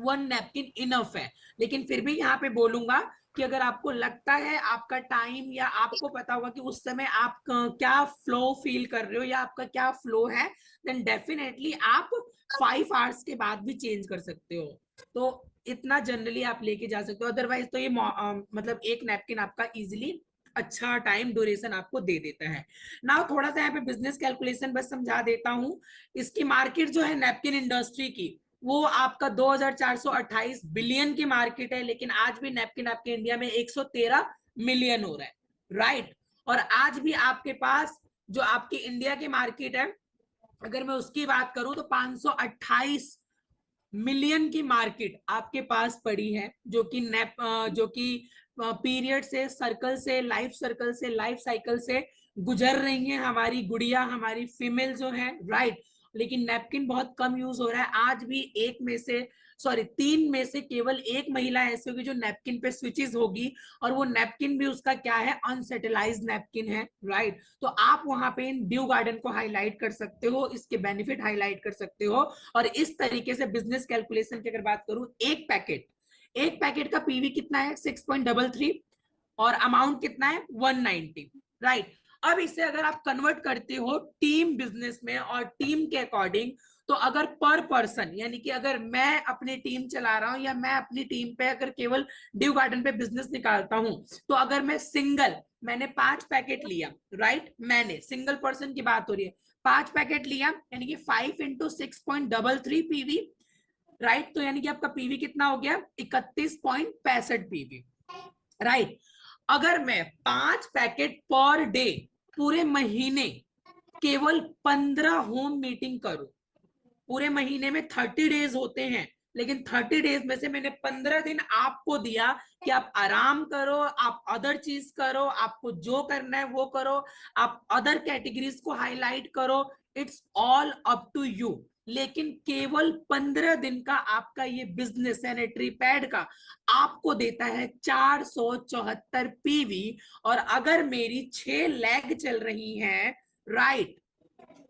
1 नैपकिन इनफ है। लेकिन फिर भी यहाँ पे बोलूंगा कि अगर आपको लगता है आपका टाइम, या आपको पता होगा कि उस समय आप क्या फ्लो फील कर रहे हो या आपका क्या फ्लो है, देन डेफिनेटली आप 5 आवर्स के बाद भी चेंज कर सकते हो। तो इतना जनरली आप लेके जा सकते हो, अदरवाइज तो ये मतलब एक नैपकिन आपका इजिली अच्छा टाइम ड्यूरेशन आपको दे देता है ना। थोड़ा सा यहाँ पे बिजनेस कैलकुलेशन बस समझा देता हूँ। इसकी मार्केट जो है नैपकिन इंडस्ट्री की, वो आपका 2428 बिलियन की मार्केट है, लेकिन आज भी नैपकिन आपके इंडिया में 113 मिलियन हो रहा है, राइट। और आज भी आपके पास जो आपकी इंडिया की मार्केट है, अगर मैं उसकी बात करूं तो 528 मिलियन की मार्केट आपके पास पड़ी है, जो कि पीरियड से, सर्कल से, लाइफ साइकिल से गुजर रही हैं हमारी गुड़िया, हमारी फीमेल जो है, राइट। लेकिन नैपकिन बहुत कम यूज हो रहा है आज भी। 3 में से केवल एक महिला ऐसी होगी जो नैपकिन पे स्विचेस होगी, और वो नैपकिन भी उसका क्या है, अनसेटलाइज नैपकिन है, राइट। तो आप वहां पे इन ड्यू गार्डन को हाईलाइट कर सकते हो, इसके बेनिफिट हाईलाइट कर सकते हो। और इस तरीके से बिजनेस कैलकुलेशन की अगर बात करूं, एक पैकेट का पीवी कितना है, 6.33, और अमाउंट कितना है, 190, राइट। अब इसे अगर आप कन्वर्ट करते हो टीम बिजनेस में और टीम के अकॉर्डिंग, तो अगर पर पर्सन, यानी कि अगर मैं अपनी टीम चला रहा हूं या मैं अपनी टीम पे अगर केवल ड्यू गार्डन पे बिजनेस निकालता हूं, तो अगर मैंने 5 पैकेट लिया, राइट, मैंने सिंगल पर्सन की बात हो रही है, 5 पैकेट लिया, यानी कि 5 × 6.33 पीवी, राइट। तो यानी कि आपका पीवी कितना हो गया, 31.65 पीवी, राइट। अगर मैं 5 पैकेट पर डे पूरे महीने केवल 15 होम मीटिंग करूं, पूरे महीने में 30 डेज होते हैं, लेकिन 30 डेज में से मैंने 15 दिन आपको दिया कि आप आराम करो, आप अदर चीज करो, आपको जो करना है वो करो, आप अदर कैटेगरीज को हाईलाइट करो, it's all up to you. लेकिन केवल 15 दिन का आपका ये बिजनेस सैनिटरी पैड का आपको देता है 474 पीवी। और अगर मेरी 6 लेग चल रही हैं, राइट,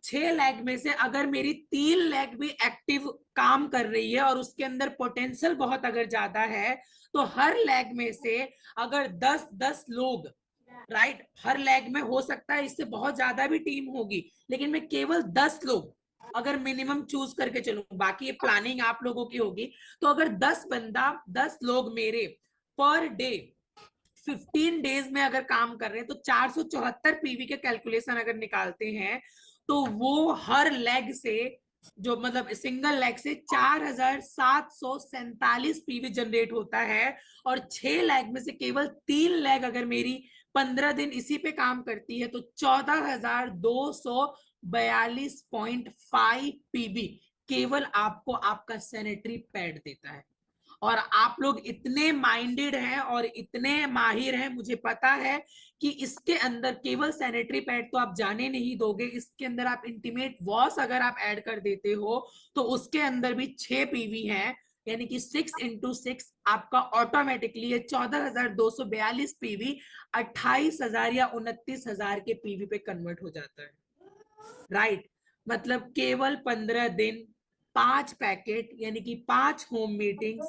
6 लेग में से अगर मेरी 3 लेग भी एक्टिव काम कर रही है और उसके अंदर पोटेंशियल बहुत अगर ज्यादा है, तो हर लेग में से अगर 10-10 लोग, राइट, हर लेग में हो सकता है इससे बहुत ज्यादा भी टीम होगी, लेकिन मैं केवल 10 लोग अगर मिनिमम चूज करके चलूं, बाकी ये प्लानिंग आप लोगों की होगी, तो अगर 10 बंदा, 10 लोग मेरे पर डे 15 डेज में अगर काम कर रहे हैं, तो 474 पीवी के कैलकुलेशन अगर निकालते हैं, तो वो हर लेग से जो मतलब सिंगल लेग से 4747 पीवी जनरेट होता है, और 6 लेग में से केवल 3 लेग अगर मेरी 15 दिन इसी पे काम करती है तो 14,242.5 पीवी केवल आपको आपका सैनिटरी पैड देता है। और आप लोग इतने माइंडेड हैं और इतने माहिर हैं, मुझे पता है कि इसके अंदर केवल सैनिटरी पैड तो आप जाने नहीं दोगे, इसके अंदर आप इंटीमेट वॉश अगर आप ऐड कर देते हो तो उसके अंदर भी 6 पीवी है, यानी कि 6 × 6 आपका ऑटोमेटिकली ये 14,242 पीवी 28,000 या 29,000 के पीवी पे कन्वर्ट हो जाता है। राइट, मतलब केवल 15 दिन 5 पैकेट यानी कि 5 होम मीटिंग्स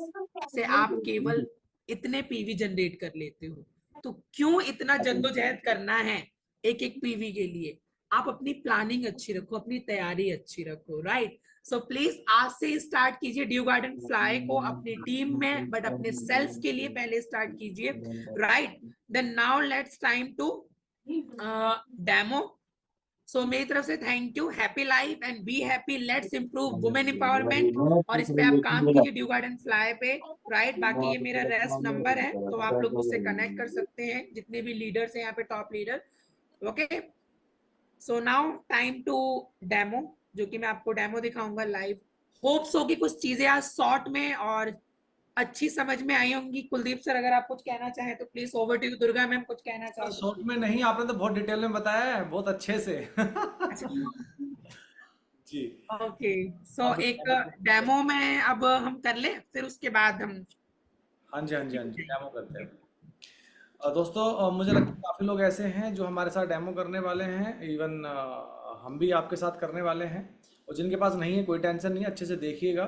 से आप केवल इतने पीवी जनरेट कर लेते हो। तो क्यों इतना जद्दोजहद करना है एक एक पीवी के लिए? आप अपनी प्लानिंग अच्छी रखो, अपनी तैयारी अच्छी रखो। राइट, सो प्लीज आज से स्टार्ट कीजिए ड्यू गार्डन फ्लाई को अपनी टीम में, बट अपने सेल्फ के लिए पहले स्टार्ट कीजिए। Right, then now let's time to demo. So मेरी तरफ से thank you, happy life and be happy, let's improve women empowerment. और इस पे आप काम कीजिए ड्यू गार्डन फ्लाई पे। राइट, बाकी ये मेरा रेस्ट नंबर है, तो आप लोग मुझसे कनेक्ट कर सकते हैं, जितने भी लीडर्स हैं यहाँ पे, top leader. Okay, so now time to demo, जो कि मैं आपको डेमो दिखाऊंगा लाइव। होप सो कि कुछ चीजें आज शॉर्ट में और अच्छी समझ में आई होंगी। कुलदीप सर अगर आप कुछ कहना चाहें तो please over to you. Durga ma'am कुछ कहना चाहो तो। शॉर्ट में नहीं, आपने तो बहुत डिटेल में बताया है, बहुत अच्छे से। अच्छा, जी। ओके, सो अब एक डेमो में अब हम कर ले, फिर उसके बाद हम हाँ जी, हाँ जी, हाँ जी, जाएंगे। डेमो करते हैं। दोस्तों, मुझे लगता है काफ़ी लोग ऐसे हैं जो हमारे साथ डेमो करने वाले हैं। इवन हम भी आपके साथ करने वाले हैं। और जिनके पास नहीं है, कोई टेंशन नहीं है, अच्छे से देखिएगा।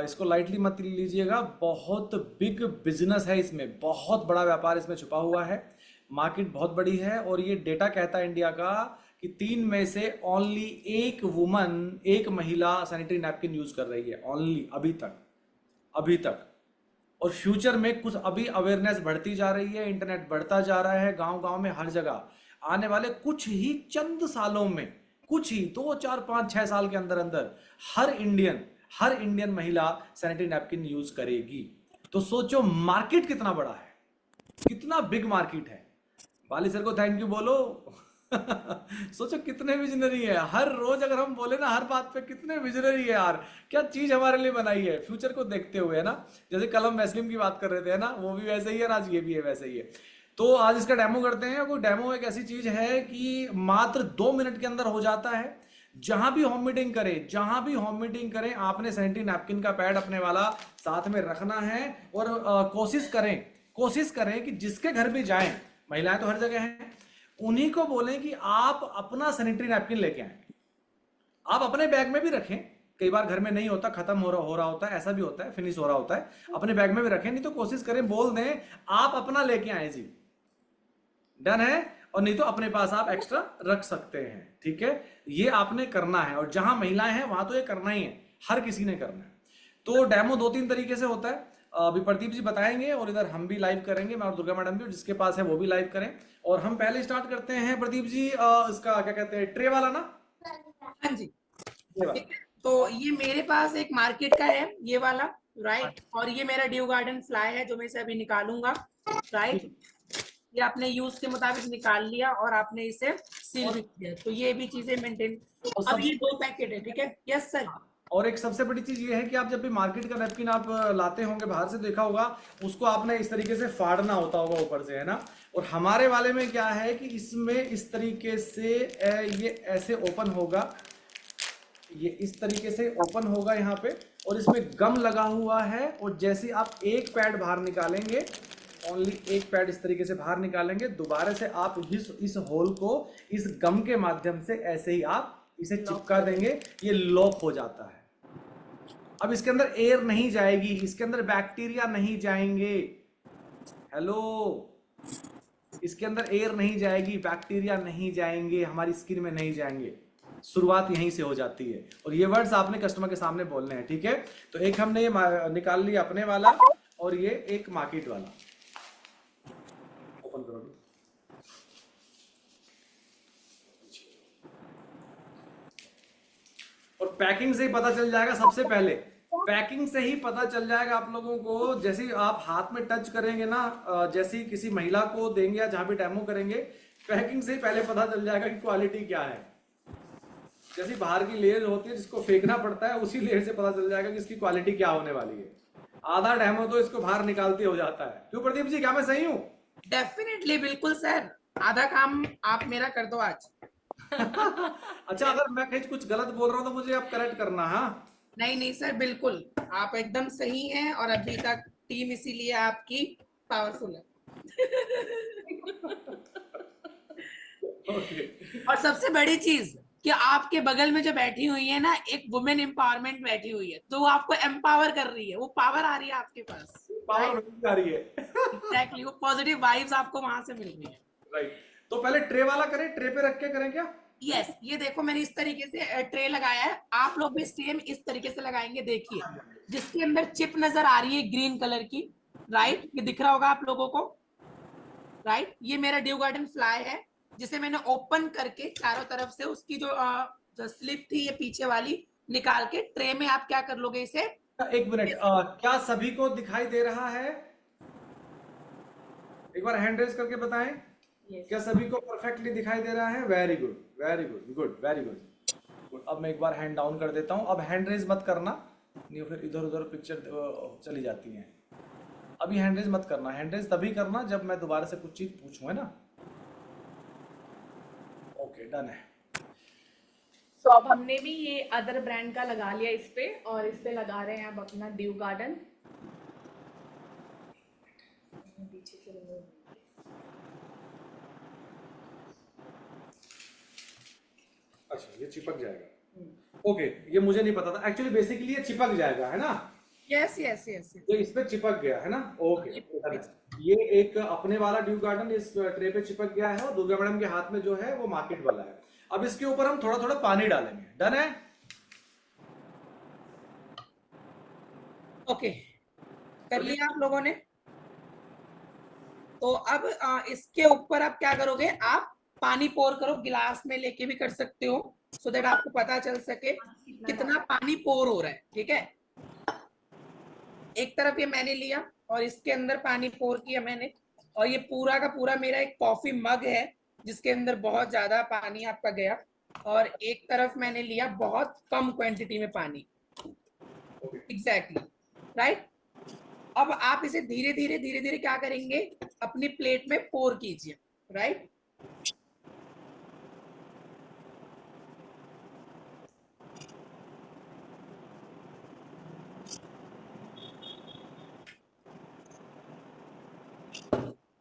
इसको लाइटली मत लीजिएगा। बहुत बिग बिजनेस है इसमें, बहुत बड़ा व्यापार इसमें छुपा हुआ है। मार्केट बहुत बड़ी है, और ये डेटा कहता है इंडिया का कि 3 में से ओनली एक वुमन, एक महिला सैनिटरी नैपकिन यूज कर रही है, ओनली अभी तक, अभी तक। और फ्यूचर में कुछ अभी अवेयरनेस बढ़ती जा रही है, इंटरनेट बढ़ता जा रहा है, गांव गांव में हर जगह। आने वाले कुछ ही चंद सालों में, कुछ ही 2 4 5 6 साल के अंदर अंदर हर इंडियन महिला सैनिटरी नैपकिन यूज करेगी। तो सोचो मार्केट कितना बड़ा है, कितना बिग मार्केट है। बाली सर को थैंक यू बोलो। सोचो कितने विजनरी है। हर रोज अगर हम बोले ना, हर बात पे कितने विजनरी है यार, क्या चीज हमारे लिए बनाई है फ्यूचर को देखते हुए, है ना। जैसे कल हम वेस्लिम की बात कर रहे थे, है ना, वो भी वैसे ही है, आज ये भी है वैसे ही है। तो आज इसका डेमो करते हैं। कोई डेमो एक ऐसी चीज है कि मात्र 2 मिनट के अंदर हो जाता है। जहां भी होम मीटिंग करें, जहां भी होम मीटिंग करें, आपने सैनिटरी नैपकिन का पैड अपने वाला साथ में रखना है। और कोशिश करें कि जिसके घर भी जाएं, महिलाएं तो हर जगह हैं, उन्हीं को बोलें कि आप अपना सैनिटरी नैपकिन लेके आए। आप अपने बैग में भी रखें, कई बार घर में नहीं होता, खत्म हो रहा होता है, ऐसा भी होता है, फिनिश हो रहा होता है, अपने बैग में भी रखें। नहीं तो कोशिश करें, बोल दें आप अपना लेके आए जी, डन है। और नहीं तो अपने पास आप एक्स्ट्रा रख सकते हैं, ठीक है। ये आपने करना है, और जहां महिलाएं हैं वहां तो ये करना ही है, हर किसी ने करना है। तो डेमो 2 3 तरीके से होता है। अभी प्रदीप जी बताएंगे, और इधर हम भी लाइव करेंगे, मैं और दुर्गा मैडम भी, और जिसके पास है वो भी लाइव करें। और हम पहले स्टार्ट करते हैं प्रदीप जी, इसका क्या कहते हैं, ट्रे वाला ना, हाँ जी, ट्रे वाला। ठीक है। तो ये मेरे पास एक मार्केट का है ये वाला। हाँ, राइट, और ये मेरा ड्यू गार्डन फ्लाई है जो मैं इसे अभी निकालूंगा। राइट, ठीक। ये आपने यूज के मुताबिक निकाल लिया और आपने इसे सील भी और किया, तो ये भी चीजें मेंटेन। और अब ये सबसे 2 पैकेट है, ठीक है। Yes sir. और एक सबसे बड़ी चीज ये है कि आप जब भी मार्केट का नैपकिन आप लाते होंगे बाहर से, देखा होगा, उसको आपने इस तरीके से फाड़ना होता होगा ऊपर से, है ना। और हमारे वाले में क्या है कि इसमें इस तरीके से ये ऐसे ओपन होगा, ये इस तरीके से ओपन होगा यहाँ पे, और इसमें गम लगा हुआ है। और जैसे आप एक पैड बाहर निकालेंगे, ओनली एक पैड इस तरीके से बाहर निकालेंगे, दोबारा से आप इस होल को इस गम के माध्यम से ऐसे ही आप इसे चिपका देंगे, ये लॉक हो जाता है। अब इसके अंदर एयर नहीं जाएगी, इसके अंदर बैक्टीरिया नहीं जाएंगे। हेलो, इसके अंदर एयर नहीं जाएगी, बैक्टीरिया नहीं जाएंगे, हमारी स्किन में नहीं जाएंगे। शुरुआत यहीं से हो जाती है, और ये वर्ड्स आपने कस्टमर के सामने बोलने हैं, ठीक है। तो एक हमने ये निकाल लिया अपने वाला, और ये एक मार्केट वाला। ओपन करोगे, और पैकिंग से ही पता चल जाएगा, सबसे पहले पैकिंग से ही पता चल जाएगा आप लोगों को। जैसे ही आप हाथ में टच करेंगे ना, जैसे ही किसी महिला को देंगे या जहां भी डेमो करेंगे, पैकिंग से ही पहले पता चल जाएगा कि क्वालिटी क्या है। जैसी बाहर की लेयर होती है जिसको फेंकना पड़ता है, उसी लेयर से पता चल जाएगा कि इसकी क्वालिटी क्या होने वाली है। आधा डेमो तो इसको बाहर निकालते हो जाता है। क्यों प्रदीप जी, क्या मैं सही हूँ? डेफिनेटली, बिल्कुल सर, आधा काम आप मेरा कर दो आज। अच्छा, अगर मैं कहीं कुछ गलत बोल रहा हूँ तो मुझे आप करेक्ट करना। हाँ, नहीं नहीं सर, बिल्कुल आप एकदम सही हैं, और अभी तक टीम इसीलिए आपकी पावरफुल है। ओके। और सबसे बड़ी चीज कि आपके बगल में जो बैठी हुई है ना, एक वुमेन एम्पावरमेंट बैठी हुई है, तो वो आपको एम्पावर कर रही है, वो पावर आ रही है आपके पास। पावर राइट, नहीं आ रही है। एग्जैक्टली, वो पॉजिटिव वाइब्स आपको वहां से मिल रही है। राइट, तो पहले ट्रे वाला करें, ट्रे पे रख के करें क्या? यस, ये देखो मैंने इस तरीके से ट्रे लगाया है, आप लोग भी सेम इस तरीके से लगाएंगे। देखिए, जिसके अंदर चिप नजर आ रही है ग्रीन कलर की, राइट, ये दिख रहा होगा आप लोगों को। राइट, ये मेरा ड्यू गार्डन फ्लाई है, जिसे मैंने ओपन करके चारों तरफ से उसकी जो स्लिप थी ये पीछे वाली निकाल के ट्रे में आप क्या कर लोगे इसे। एक मिनट, क्या सभी को दिखाई दे रहा है? एक बार हैंड रेज करके बताएं। क्या सभी को परफेक्टली दिखाई दे रहा है? Very good, very good, good, very good, good. अब मैं एक बार हैंड डाउन कर देता हूं। अब हैंड रेज मत करना, नहीं फिर इधर उधर पिक्चर चली जाती है। अभी हैंड रेज मत करना, हैंड रेज तभी करना जब मैं दोबारा से कुछ चीज पूछूं, है ना? ओके, डन है। तो अब हमने भी ये अदर ब्रांड का लगा लिया इस पे, और इस पे लगा रहे हैं अब अपना ड्यू गार्डन। पीछे से remove। अच्छा, ये चिपक जाएगा। ओके, ये मुझे नहीं पता था एक्चुअली। बेसिकली ये चिपक जाएगा, है ना? Yes yes yes. तो इस पे चिपक गया है ना? ओके, ये एक अपने वाला ड्यू गार्डन इस ट्रे पे चिपक गया है, और दुर्गा मैडम के हाथ में जो है वो मार्केट वाला है। अब इसके ऊपर हम थोड़ा थोड़ा पानी डालेंगे। डन है? ओके, कर लिया आप लोगों ने। तो अब इसके ऊपर आप क्या करोगे, आप पानी पोर करो, गिलास में लेके भी कर सकते हो, सो दैट आपको पता चल सके कितना पानी पोर हो रहा है। ठीक है, एक तरफ ये मैंने लिया और इसके अंदर पानी पोर किया मैंने, और ये पूरा का पूरा मेरा एक कॉफी मग है जिसके अंदर बहुत ज्यादा पानी आपका गया, और एक तरफ मैंने लिया बहुत कम क्वांटिटी में पानी। Exactly, right. अब आप इसे धीरे धीरे धीरे धीरे क्या करेंगे, अपनी प्लेट में पोर कीजिए। राइट,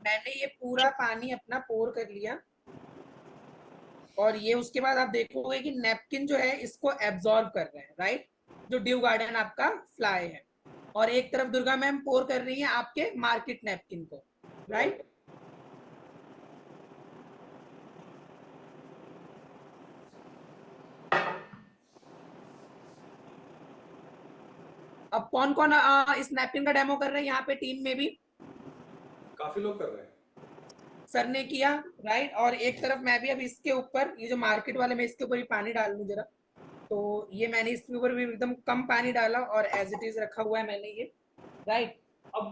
मैंने ये पूरा पानी अपना पोर कर लिया, और ये उसके बाद आप देखोगे कि नैपकिन जो है इसको एब्जॉर्ब कर रहे हैं। राइट, जो ड्यू गार्डन आपका फ्लाई है, और एक तरफ दुर्गा मैम पोर कर रही है आपके मार्केट नैपकिन को। राइट, अब कौन कौन इस नैपकिन का डेमो कर रहे हैं यहाँ पे टीम में भी? काफी लोग कर रहे हैं। सर ने किया। राइट, और एक तरफ मैं भी अब इसके ऊपर, ये जो मार्केट वाले, मैं इसके ऊपर भी पानी डाल लूं जरा। तो ये मैंने इसके ऊपर भी एकदम कम पानी डाला और एज इट इज रखा हुआ है मैंने ये। राइट, अब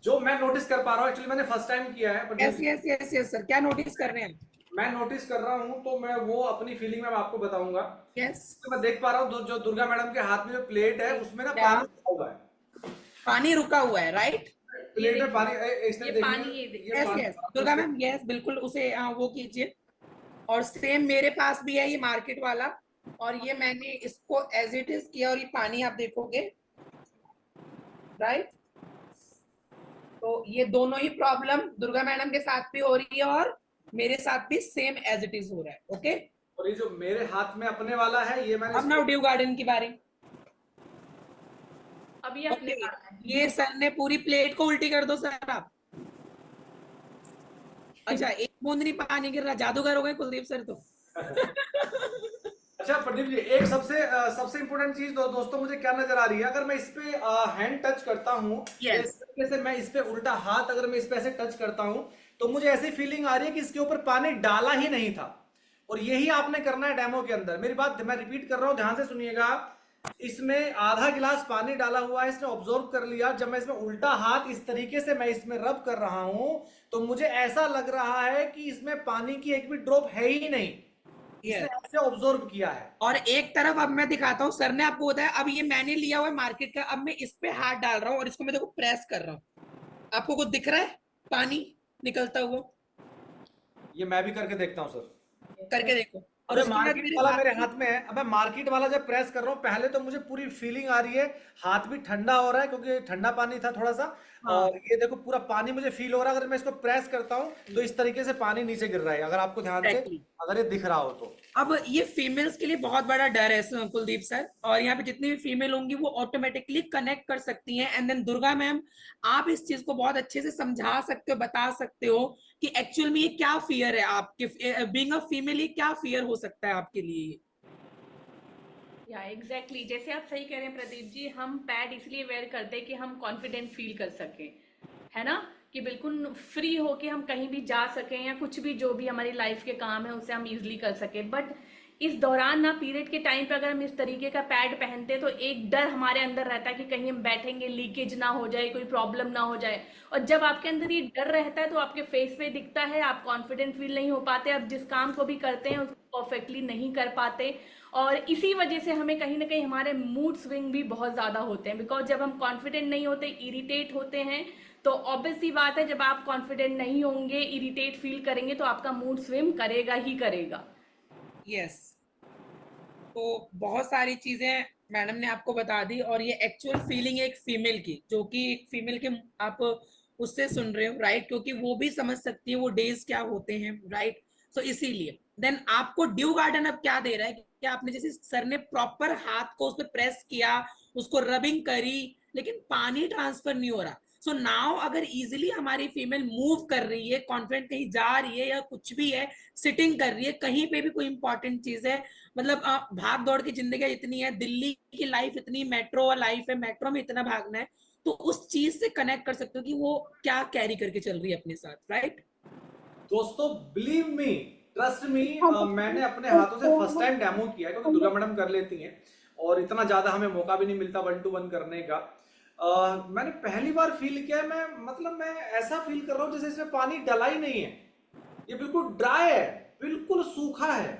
जो मैं नोटिस कर पा रहा हूँ, एक्चुअली मैंने फर्स्ट टाइम किया है, yes yes yes yes sir, क्या नोटिस कर रहे हैं? मैं नोटिस कर रहा हूँ, तो मैं वो अपनी फीलिंग में आपको बताऊंगा। यस, तो मैं देख पा रहा हूँ जो दुर्गा मैडम के हाथ में जो प्लेट है उसमें ना क्या? पानी रुका हुआ है। पानी रुका हुआ है। राइट, प्लेट में पानी, इसने ये देखिए, पानी, ये यस पानी यस दुर्गा मैम, यस बिल्कुल, उसे वो कीजिए। और सेम मेरे पास भी है ये मार्केट वाला, और ये मैंने इसको एज इट इज किया, और ये पानी आप देखोगे। राइट, तो ये दोनों ही प्रॉब्लम दुर्गा मैडम के साथ भी हो रही है, और मेरे साथ भी सेम एज इट इज हो रहा है। ओके, और ये जो मेरे हाथ में अपने वाला है, ये मैंने अब नाउ ड्यू गार्डन की बारी। अब ये अपने ओके, पास है। ये सर ने पूरी प्लेट को उल्टी कर दो सर आप। अच्छा, एक बूंद नहीं पानी गिर रहा, जादूगर हो गए कुलदीप सर तो। अच्छा प्रदीप जी, एक सबसे इंपॉर्टेंट चीज दोस्तों मुझे क्या नजर आ रही है, अगर मैं इस पे हैंड टच करता हूँ, Yes. इस तरीके से मैं इस पे उल्टा हाथ अगर मैं इस पे ऐसे टच करता हूँ, तो मुझे ऐसी फीलिंग आ रही है कि इसके ऊपर पानी डाला ही नहीं था, और यही आपने करना है डेमो के अंदर। मेरी बात मैं रिपीट कर रहा हूं, ध्यान से सुनिएगा। इसमें आधा गिलास पानी डाला हुआ है, इसने ऑब्जॉर्व कर लिया। जब मैं इसमें उल्टा हाथ इस तरीके से मैं इसमें रब कर रहा हूं तो मुझे ऐसा लग रहा है कि इसमें पानी की एक भी ड्रॉप है ही नहीं। इसने यस। ऐसे ऑब्जॉर्व किया है। और एक तरफ अब मैं दिखाता हूँ, सर ने आपको बताया, अब ये मैंने लिया हुआ है मार्केट का, अब मैं इस पे हाथ डाल रहा हूँ और इसको मैं देखो प्रेस कर रहा हूँ। आपको कुछ दिख रहा है पानी निकलता हुआ? ये मैं भी करके देखता हूं सर। करके देखो। और अबे उसके बाद मार्केट मेरे वाला हाथ मेरे में, हाथ में है। अबे मार्केट वाला जब प्रेस कर रहा हूँ पहले तो मुझे पूरी फीलिंग आ रही है, हाथ भी ठंडा हो रहा है क्योंकि ठंडा पानी था थोड़ा सा। हाँ और ये देखो पूरा पानी मुझे फील हो रहा है। अगर मैं इसको प्रेस करता हूँ तो इस तरीके से पानी नीचे गिर रहा है, अगर आपको ध्यान से एग्जैक्टली। अगर ये दिख रहा हो तो। अब ये फीमेल्स के लिए बहुत बड़ा डर है कुलदीप सर, और यहाँ पे जितनी भी फीमेल होंगी वो ऑटोमेटिकली कनेक्ट कर सकती हैं। एंड देन दुर्गा मैम, आप इस चीज को बहुत अच्छे से समझा सकते हो, बता सकते हो कि एक्चुअल में ये क्या फियर है आपके, बीइंग अ फीमेल, ये क्या फियर हो सकता है आपके लिए। या एग्जैक्टली जैसे आप सही कह रहे हैं प्रदीप जी, हम पैड इसलिए वेयर करते हैं कि हम कॉन्फिडेंट फील कर सकें, है ना, कि बिल्कुल फ्री होके हम कहीं भी जा सकें या कुछ भी जो भी हमारी लाइफ के काम है उसे हम इजीली कर सकें। बट इस दौरान ना पीरियड के टाइम पे अगर हम इस तरीके का पैड पहनते हैं तो एक डर हमारे अंदर रहता है कि कहीं हम बैठेंगे लीकेज ना हो जाए, कोई प्रॉब्लम ना हो जाए। और जब आपके अंदर ये डर रहता है तो आपके फेस पे दिखता है, आप कॉन्फिडेंट फील नहीं हो पाते, आप जिस काम को भी करते हैं उसको परफेक्टली नहीं कर पाते। और इसी वजह से हमें कहीं ना कहीं हमारे मूड स्विंग भी बहुत ज़्यादा होते हैं, बिकॉज जब हम कॉन्फिडेंट नहीं होते, इरिटेट होते हैं, तो ऑब्वियस सी बात है जब आप कॉन्फिडेंट नहीं होंगे, इरिटेट फील करेंगे तो आपका मूड स्विंग करेगा ही करेगा। यस। तो बहुत सारी चीजें मैडम ने आपको बता दी, और ये एक्चुअल फीलिंग है एक फीमेल की, जो कि एक फीमेल के आप उससे सुन रहे हो, राइट, क्योंकि वो भी समझ सकती है वो डेज क्या होते हैं, राइट। सो इसीलिए देन आपको ड्यू गार्डन अब क्या दे रहा है कि आपने जैसे सर ने प्रॉपर हाथ को उस पर प्रेस किया, उसको रबिंग करी, लेकिन पानी ट्रांसफर नहीं हो रहा। सो नाउ अगर इजिली हमारी फीमेल मूव कर रही है, कॉन्फिडेंट कहीं जा रही है या कुछ भी है, सिटिंग कर रही है, कहीं पे भी कोई इंपॉर्टेंट चीज है, मतलब भाग दौड़ की जिंदगी इतनी है, दिल्ली की लाइफ इतनी मेट्रो लाइफ है, मेट्रो में इतना भागना है, तो उस चीज से कनेक्ट कर सकते हो कि वो क्या कैरी करके चल रही है अपने साथ, राइट। दोस्तों बिलीव मी, ट्रस्ट मी, मैंने अपने हाथों से फर्स्ट टाइम डेमो किया है क्योंकि दुर्गा मैडम कर लेती हैं और इतना ज्यादा हमें मौका भी नहीं मिलता 1-to-1 करने का। मैंने पहली बार फील किया है, मैं ऐसा फील कर रहा हूँ जैसे इसमें पानी डला ही नहीं है। ये बिल्कुल ड्राई है, बिल्कुल सूखा है।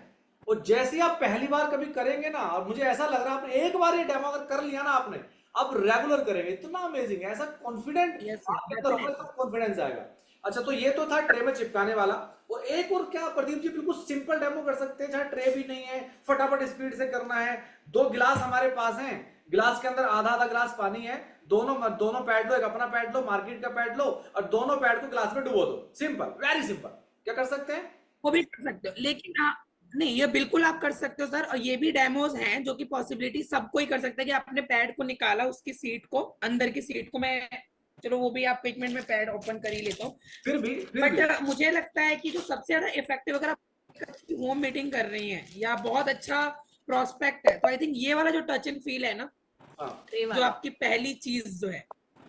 और जैसे ही आप पहली बार कभी करेंगे ना, और मुझे ऐसा लग रहा है आपने एक बार ये डेमो अगर कर लिया ना आपने, अब रेगुलर करेंगे, इतना अमेजिंग है, ऐसा कॉन्फिडेंट यस यस, आपके अंदर होगा, इतना डेफिनेटली। कॉन्फिडेंस आएगा। अच्छा तो ये तो था ट्रे में चिपकाने वाला। और एक और क्या प्रदीप जी बिल्कुल सिंपल डेमो कर सकते हैं, जहां ट्रे भी नहीं है, फटाफट स्पीड से करना है। 2 गिलास हमारे पास हैं, गिलास के अंदर आधा आधा गिलास पानी है, दोनों दोनों पैड लो, एक अपना पैड लो, मार्केट का पैड लो, और दोनों पैड को गिलास में डुबो दो। Simple, very simple. क्या कर सकते हैं? वो भी कर सकते हो, लेकिन हाँ, नहीं ये बिल्कुल आप कर सकते हो सर, और ये भी डेमोज हैं जो कि पॉसिबिलिटी सबको ही कर सकता है कि आपने पैड को निकाला, उसकी सीट को, अंदर की सीट को, मैं चलो वो भी आप 1 मिनट में पैड ओपन कर ही लेता हूँ। फिर भी बट मुझे लगता है कि जो सबसे ज्यादा इफेक्टिव, अगर आप होम मीटिंग कर रही हैं या बहुत अच्छा प्रोस्पेक्ट है, तो आई थिंक ये वाला जो टच एंड फील है ना, हाँ ये जो वाला। आपकी पहली चीज जो है,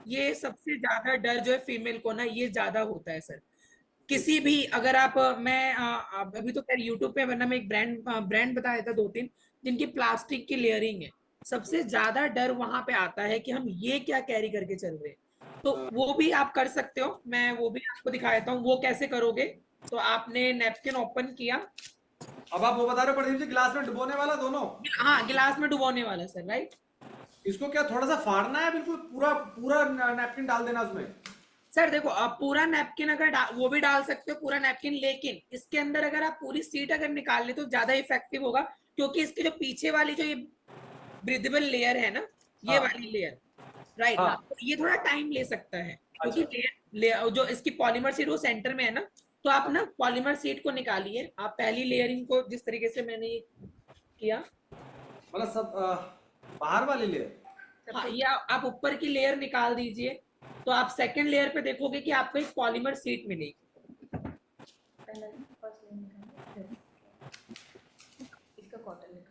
ये सबसे ज्यादा डर जो है फीमेल को ना, ये ज्यादा होता है सर। किसी भी, अगर आप मैं अभी तो खैर यूट्यूब पे, वरना मैं एक ब्रांड बताया था 2-3 जिनकी प्लास्टिक की लेयरिंग है, सबसे ज्यादा डर वहां पे आता है कि हम ये क्या कैरी करके चल रहे हैं। तो वो भी आप कर सकते हो, मैं वो भी आपको दिखा देता हूँ वो कैसे करोगे। तो आपने नैपकिन ओपन किया, अब आप वो बता रहे हो प्रदीप जी गिलास में डुबोने वाला दोनों? हाँ गिलास में डुबोने वाला सर, राइट। इसको क्या थोड़ा सा फाड़ना है, बिल्कुल पूरा पूरा नैपकिन डाल देना उसमें? सर देखो, आप पूरा नैपकिन अगर वो भी डाल सकते हो पूरा नैपकिन, लेकिन इसके अंदर अगर आप पूरी सीट अगर निकाल ले तो ज्यादा इफेक्टिव होगा, क्योंकि इसकी जो पीछे वाली जो ये ब्रीदेबल लेयर है ना, ये हाँ वाली लेयर, राइट, हाँ। तो ये थोड़ा टाइम ले सकता है, क्योंकि अच्छा जो इसकी पॉलीमर सीट वो सेंटर में है ना, तो आप हाँ, ना पॉलीमर सीट को निकालिए, आप पहली लेयरिंग को जिस तरीके से मैंने ये किया, मतलब सब बाहर वाली लेयर। हाँ, सबसे ये आप ऊपर की लेयर निकाल दीजिए, तो आप सेकंड लेयर पे देखोगे कि आपको एक पॉलीमर सीट मिलेगी। पहला फर्स्ट लेयर निकालो, इसका कॉटन निकालो।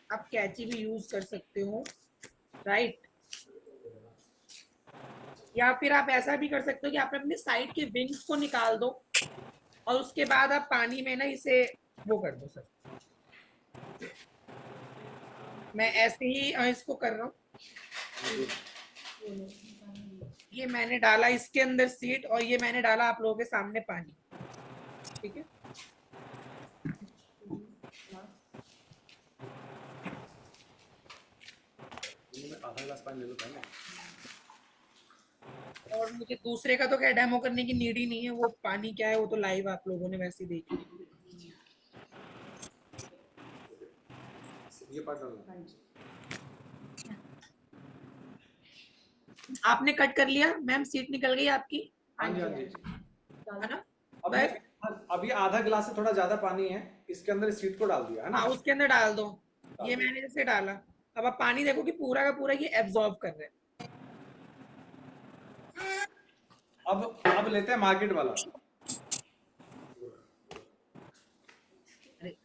अब कैची भी यूज कर सकते हो, राइट। या फिर आप ऐसा भी कर सकते हो कि आप अपने साइड के विंग्स को निकाल दो और उसके बाद आप पानी में ना इसे वो कर दो सर। मैं ऐसे ही इसको कर रहा हूँ। ये मैंने डाला इसके अंदर सीड और ये मैंने डाला आप लोगों के सामने पानी, ठीक है। आधा गिलास पानी ले लो पहले। और मुझे दूसरे का तो क्या डेमो करने की नीड ही नहीं है, वो पानी क्या है वो तो लाइव आप लोगों ने वैसे ही देख लिया। ये पार्ट डालना। आपने कट कर लिया मैम, सीट निकल गई आपकी, हाँ जी, हाँ जी। है ना। अब बस अब ये आधा गिलास से थोड़ा ज्यादा पानी है, इसके अंदर इस सीड को डाल दिया है ना। हाँ उसके अंदर डाल दो। डाल ये दिया। मैंने जैसे डाला, अब आप पानी देखो कि पूरा का पूरा ये एब्जॉर्ब कर रहे हैं। अब लेते हैं मार्केट वाला। अरे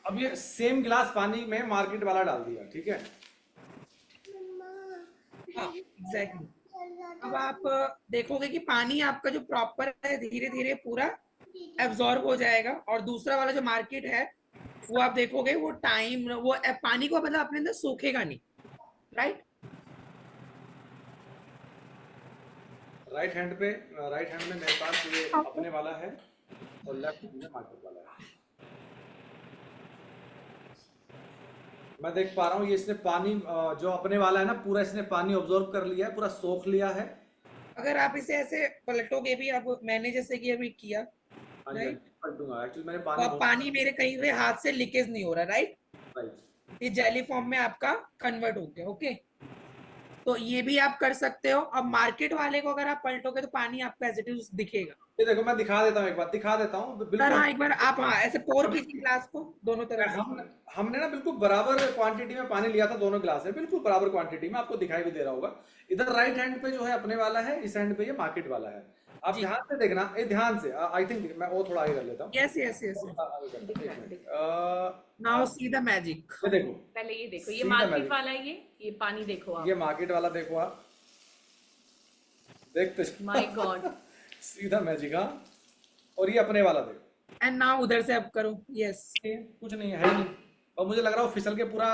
अब ये सेम गिलास पानी में मार्केट वाला डाल दिया, ठीक है। हाँ एग्जैक्टली। अब आप देखोगे कि पानी आपका जो प्रॉपर है धीरे धीरे पूरा एब्जॉर्ब हो जाएगा, और दूसरा वाला जो मार्केट है वो आप देखोगे वो टाइम वो पानी को मतलब अपने अंदर सोखेगा नहीं, राइट। राइट हैंड में मेरे पास ये अपने वाला है और लेफ्ट हैंड में मार्केट वाला है। मैं देख पा रहा हूँ ये इसने पानी जो अपने वाला है ना पूरा इसने पानी ऑब्जॉर्व कर लिया है, पूरा सोख लिया है। अगर आप इसे ऐसे पलटोगे भी, अब मैंने जैसे कि अभी किया, हाँ जी, राइट, पलटूंगा। एक्चुअली मैंने तो पानी अब पानी मेरे कहीं से हाथ से लीकेज नहीं हो रहा, राइट। राइट। ये जेली फॉर्म में आपका कन्वर्ट हो गया, ओके। तो ये भी आप कर सकते हो। अब मार्केट वाले को अगर आप पलटोगे तो पानी आपका एज इट इज दिखेगा। ये देखो मैं दिखा देता हूँ, एक बार दिखा देता हूँ सर बिल्कुल। हाँ एक बार आप हाँ ऐसे पोर कीजिए ग्लास को दोनों तरफ से। हमने ना बिल्कुल बराबर क्वांटिटी में पानी लिया था, दोनों गिलास है बिल्कुल बराबर क्वांटिटी में, आपको दिखाई भी दे रहा होगा। इधर राइट हैंड पे जो है अपने वाला है, इस हैंड पे ये मार्केट वाला है। आप जी। ध्यान से देखना, ये ध्यान से। आई थिंक मैं वो थोड़ा आगे कर लेता हूँ। Yes yes yes. ये नाउ सी द मैजिक। देखो, पहले ये देखो, ये See the मार्केट magic। वाला है, ये पानी देखो आप। ये मार्केट वाला देखो आप, देखते माय गॉड। सीधा मैजिक। हाँ, और ये अपने वाला देखो। एंड नाउ उधर से अब करो। यस। कुछ नहीं है ही नहीं, और मुझे लग रहा है वो फिसल के पूरा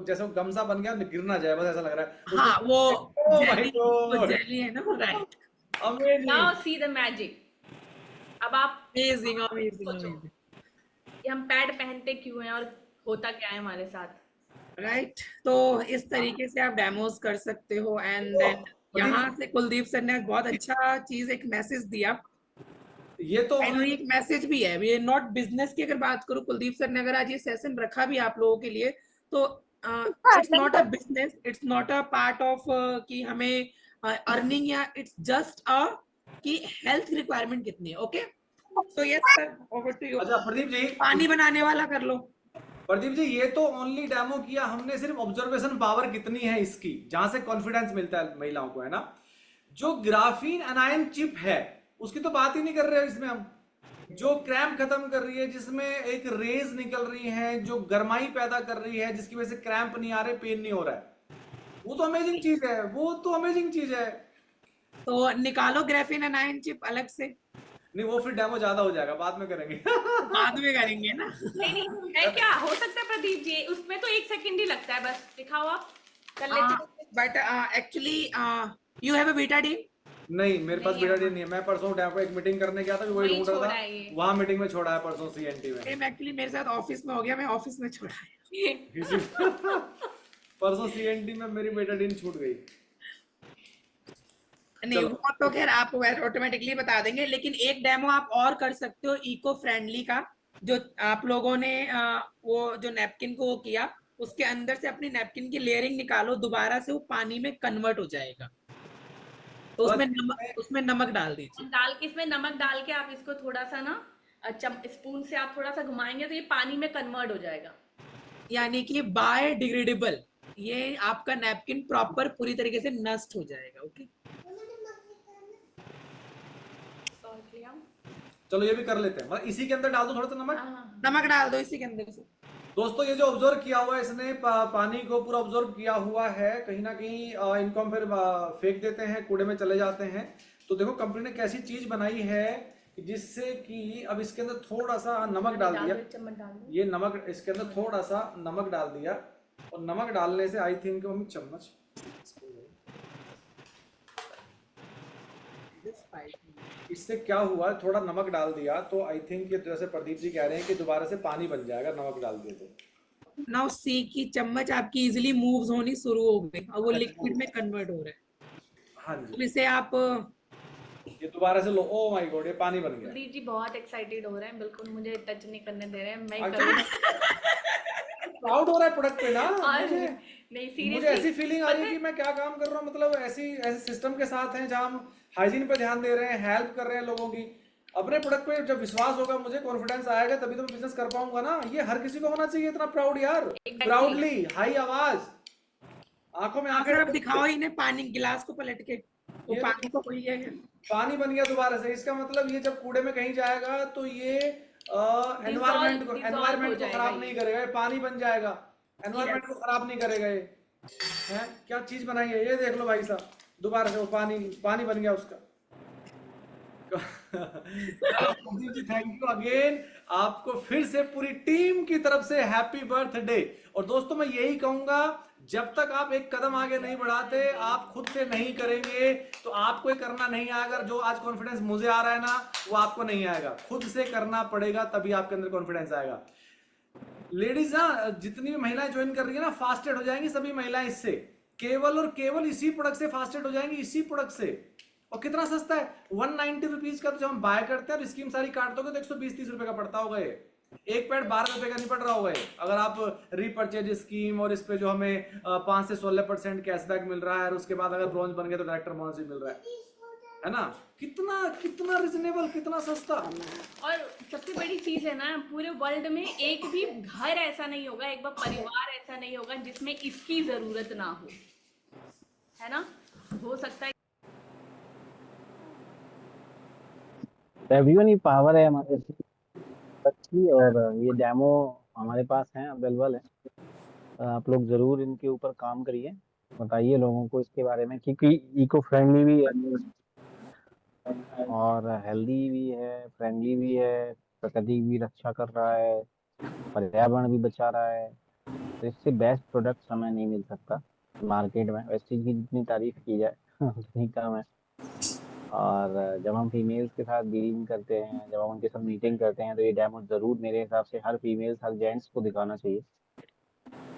जैसे वो गमसा बन गया, गिर ना जाए बस, ऐसा लग रहा है। हाँ वो Oh my जेली, वो God! जेली है ना, right. Amazing! Now see the magic. अब आप अमेजिंग अमेजिंग सोचो अमेजिंग, कि हम पैड पहनते क्यों हैं और होता क्या है हमारे साथ। राइट। तो इस तरीके से आप डेमोज कर सकते हो। एंड देन यहाँ से कुलदीप सर ने बहुत अच्छा चीज एक मैसेज दिया। ये तो आई नो एक मैसेज भी है, ये नॉट बिजनेस की अगर बात करूं, कुलदीप सर ने अगर आज ये सेशन रखा भी आप लोगों के लिए, तो it's not a business, it's not a part of कि हमें अर्निंग, या इट्स जस्ट अ कि हेल्थ रिक्वायरमेंट कितनी है। Okay, so yes sir, over to you. अच्छा प्रदीप जी, पानी बनाने वाला कर लो। प्रदीप जी ये तो ओनली डेमो किया हमने, सिर्फ ऑब्जर्वेशन पावर कितनी है इसकी, जहां से कॉन्फिडेंस मिलता है महिलाओं को, है ना। जो ग्राफीन अनायन चिप है उसकी तो बात ही नहीं कर रहे हैं इसमें हम, जो क्रैम्प खत्म कर रही है, जिसमें एक रेज निकल रही है, जो गर्माई पैदा कर रही है, जिसकी वजह से क्रैम्प नहीं आ रहे, पेन नहीं हो रहा है, वो तो अमेजिंग चीज है, वो तो अमेजिंग चीज है। तो निकालो ग्राफीन अनायन चिप अलग से। नहीं वो फिर डेमो ज्यादा हो जाएगा, बाद में करेंगे। बाद में करेंगे ना। नहीं है क्या, हो सकता है प्रदीप जी, उसमें तो 1 सेकंड ही लगता है, बस दिखाओ आप, कर लेते। But actually you have a beta D. नहीं मेरे पास नहीं बेटा है। नहीं है, मैं परसों डेमो एक मीटिंग करने गया था, वही वही ढूंढ रहा छोड़ा था, है ये। वहां मीटिंग में छोड़ा है परसों सीएनटी में। सेम एक्चुअली मेरे साथ ऑफिस में हो गया, मैं ऑफिस में छोड़ा है। परसों सीएनटी में मेरी बेटाडीन छूट गई। नहीं वो तो खैर आपको ऑटोमेटिकली बता देंगे, लेकिन एक डेमो आप और कर सकते हो इको फ्रेंडली का, जो आप लोगों ने वो जो नैपकिन को वो किया, उसके अंदर से अपनी नैपकिन की लेयरिंग निकालो, दोबारा से वो पानी में कन्वर्ट हो जाएगा। तो उसमें नमक डाल दीजिए। डाल के, इसमें नमक डाल के आप इसको थोड़ा सा ना स्पून से आप थोड़ा सा घुमाएंगे तो ये पानी में कन्वर्ट हो जाएगा। यानी कि बायोडिग्रेडेबल। ये आपका नैपकिन प्रॉपर पूरी तरीके से नष्ट हो जाएगा। ओके, सॉल्ट लिया। चलो ये भी कर लेते हैं, मतलब इसी के अंदर डाल दो थोड़ा सा नमक। हाँ, नमक डाल दो इसी के अंदर से। दोस्तों ये जो ऑब्जर्व किया हुआ है इसने, पानी को पूरा ऑब्जर्व किया हुआ है, कहीं ना कहीं इनको हम फिर फेंक देते हैं, कूड़े में चले जाते हैं। तो देखो कंपनी ने कैसी चीज बनाई है कि जिससे कि अब इसके अंदर थोड़ा सा नमक डाल दिया, एक चम्मच डाल दो। ये नमक इसके अंदर थोड़ा सा नमक डाल दिया, और नमक डालने से आई थिंक हम चम्मच, इससे क्या हुआ, थोड़ा नमक डाल दिया तो आई थिंक ये जैसे प्रदीप जी कह रहे हैं कि दोबारा से पानी बन जाएगा नमक डाल दिए तो। नाउ सी की चम्मच आपकी इजीली मूव्स होनी शुरू हो गई और वो अच्छा, लिक्विड में कन्वर्ट हो रहा है। हाँ अब जी, इसे आप ये दोबारा से लो, ओ माय गॉड, ये पानी बन गया। कुलदीप जी बहुत एक्साइटेड हो रहे हैं, बिल्कुल मुझे टच नहीं करने दे रहे हैं, मैं अच्छा, करूँगी। प्राउड हो रहा है प्रोडक्ट पे ना। और मुझे नहीं, मुझे ऐसी सीरियसली फीलिंग आ रही है कि मैं क्या काम कर रहा हूँ, मतलब ऐसी ऐसे सिस्टम के साथ हैं जहाँ हम हाइजीन पे ध्यान दे रहे हैं, हेल्प कर रहे हैं लोगों की। अपने प्रोडक्ट पे जब विश्वास होगा, मुझे कॉन्फिडेंस आएगा, तभी तो मैं बिजनेस कर पाऊंगा ना। ये हर किसी को होना चाहिए इतना प्राउड यार। एग्जैक्टली। प्राउडली हाई आवाज, आंखों में आंखें फिर आप डाल दिखाओ के, इन्हें पानी गिलास को पलट के, वो ये पानी देखो को कोई है। पानी बन गया दोबारा से। इसका मतलब ये जब कूड़े में कहीं जाएगा तो ये डिजॉल्व हो एनवायरमेंट को जाएगा खराब नहीं ये। करेगा, ये पानी बन जाएगा, एनवायरमेंट को यस, खराब नहीं करेगा ये। हैं, क्या चीज बनाई है ये, देख लो भाई साहब, दोबारा से वो पानी पानी बन गया उसका। चलो Pradeep ji, thank you again, आपको फिर से पूरी टीम की तरफ से हैप्पी बर्थडे। और दोस्तों मैं यही कहूंगा, जब तक आप एक कदम आगे नहीं बढ़ाते, आप खुद से नहीं करेंगे तो आपको ये करना नहीं आएगा। जो आज कॉन्फिडेंस मुझे आ रहा है ना, वो आपको नहीं आएगा, खुद से करना पड़ेगा, तभी आपके अंदर कॉन्फिडेंस आएगा। लेडीज ना, जितनी भी महिलाएं ज्वाइन कर रही है ना, फास्टेड हो जाएंगी सभी महिलाएं इससे, केवल और केवल इसी प्रोडक्ट से फास्टेड हो जाएंगी, इसी प्रोडक्ट से। और कितना सस्ता है, 190 रुपीज का। तो जब हम बाय करते हैं और स्कीम सारी काट दोगे तो 120-30 रुपए का पड़ता होगा ये। एक पैड 12 रुपए का नहीं पड़ रहा होगा ये, अगर आप रीपर्चेज स्कीम और इस पे जो हमें 5 से 16% कैशबैक मिल रहा है, और उसके बाद अगर ब्रॉन्ज बन गए तो डायरेक्टर बोनस भी मिल रहा है ना। कितना कितना रिजनेबल, कितना सस्ता। और सबसे बड़ी चीज है ना, पूरे वर्ल्ड में एक भी घर ऐसा नहीं होगा, एक बार परिवार ऐसा नहीं होगा जिसमें इसकी जरूरत ना हो, है ना। हो सकता है एवरीवन की पावर है हमारे अच्छी, और ये डेमो हमारे पास है, अवेलेबल है। आप लोग जरूर इनके ऊपर काम करिए, बताइए लोगों को इसके बारे में, क्योंकि इको फ्रेंडली भी है और हेल्दी भी है, फ्रेंडली भी है, प्रकृति की भी रक्षा कर रहा है, पर्यावरण भी बचा रहा है। तो इससे बेस्ट प्रोडक्ट हमें नहीं मिल सकता मार्केट में। इस चीज़ की जितनी तारीफ की जाए उतनी कम है। और जब हम फीमेल्स के साथ डीलिंग करते हैं, जब हम उनके साथ मीटिंग करते हैं, तो ये डेमो ज़रूर मेरे हिसाब से हर फीमेल्स, हर जेंट्स को दिखाना चाहिए।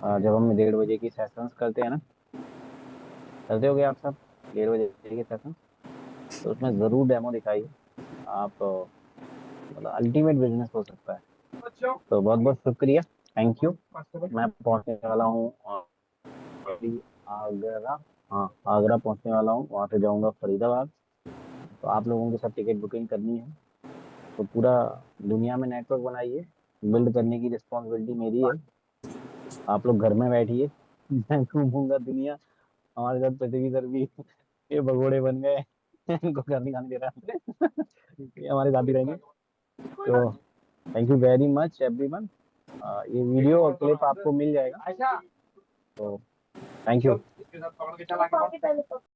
जब हम 1:30 बजे की सेशंस करते हैं ना, करते होगे आप सब 1:30 बजे के सेशन, तो उसमें ज़रूर डेमो दिखाइए। आप मतलब अल्टीमेट बिजनेस हो सकता है। तो बहुत बहुत शुक्रिया, थैंक यू। मैं पहुंचने वाला हूँ अभी आगरा, हाँ आगरा पहुंचने वाला हूँ, वहाँ से जाऊँगा फरीदाबाद। तो आप लोगों के साथ टिकट बुकिंग करनी है, तो पूरा दुनिया में नेटवर्क बनाइए, बिल्ड करने की रिस्पॉन्सिबिलिटी मेरी है। आप लोग घर में बैठिए, मैं घूमूंगा दुनिया। हमारे साथ पृथ्वी सर भी ये भगोड़े बन गए, इनको घर नहीं खाने दे रहा ये हमारे साथ ही रहेंगे। तो thank you very much everyone. ये वीडियो और क्लिप आपको मिल जाएगा, तो थैंक यू।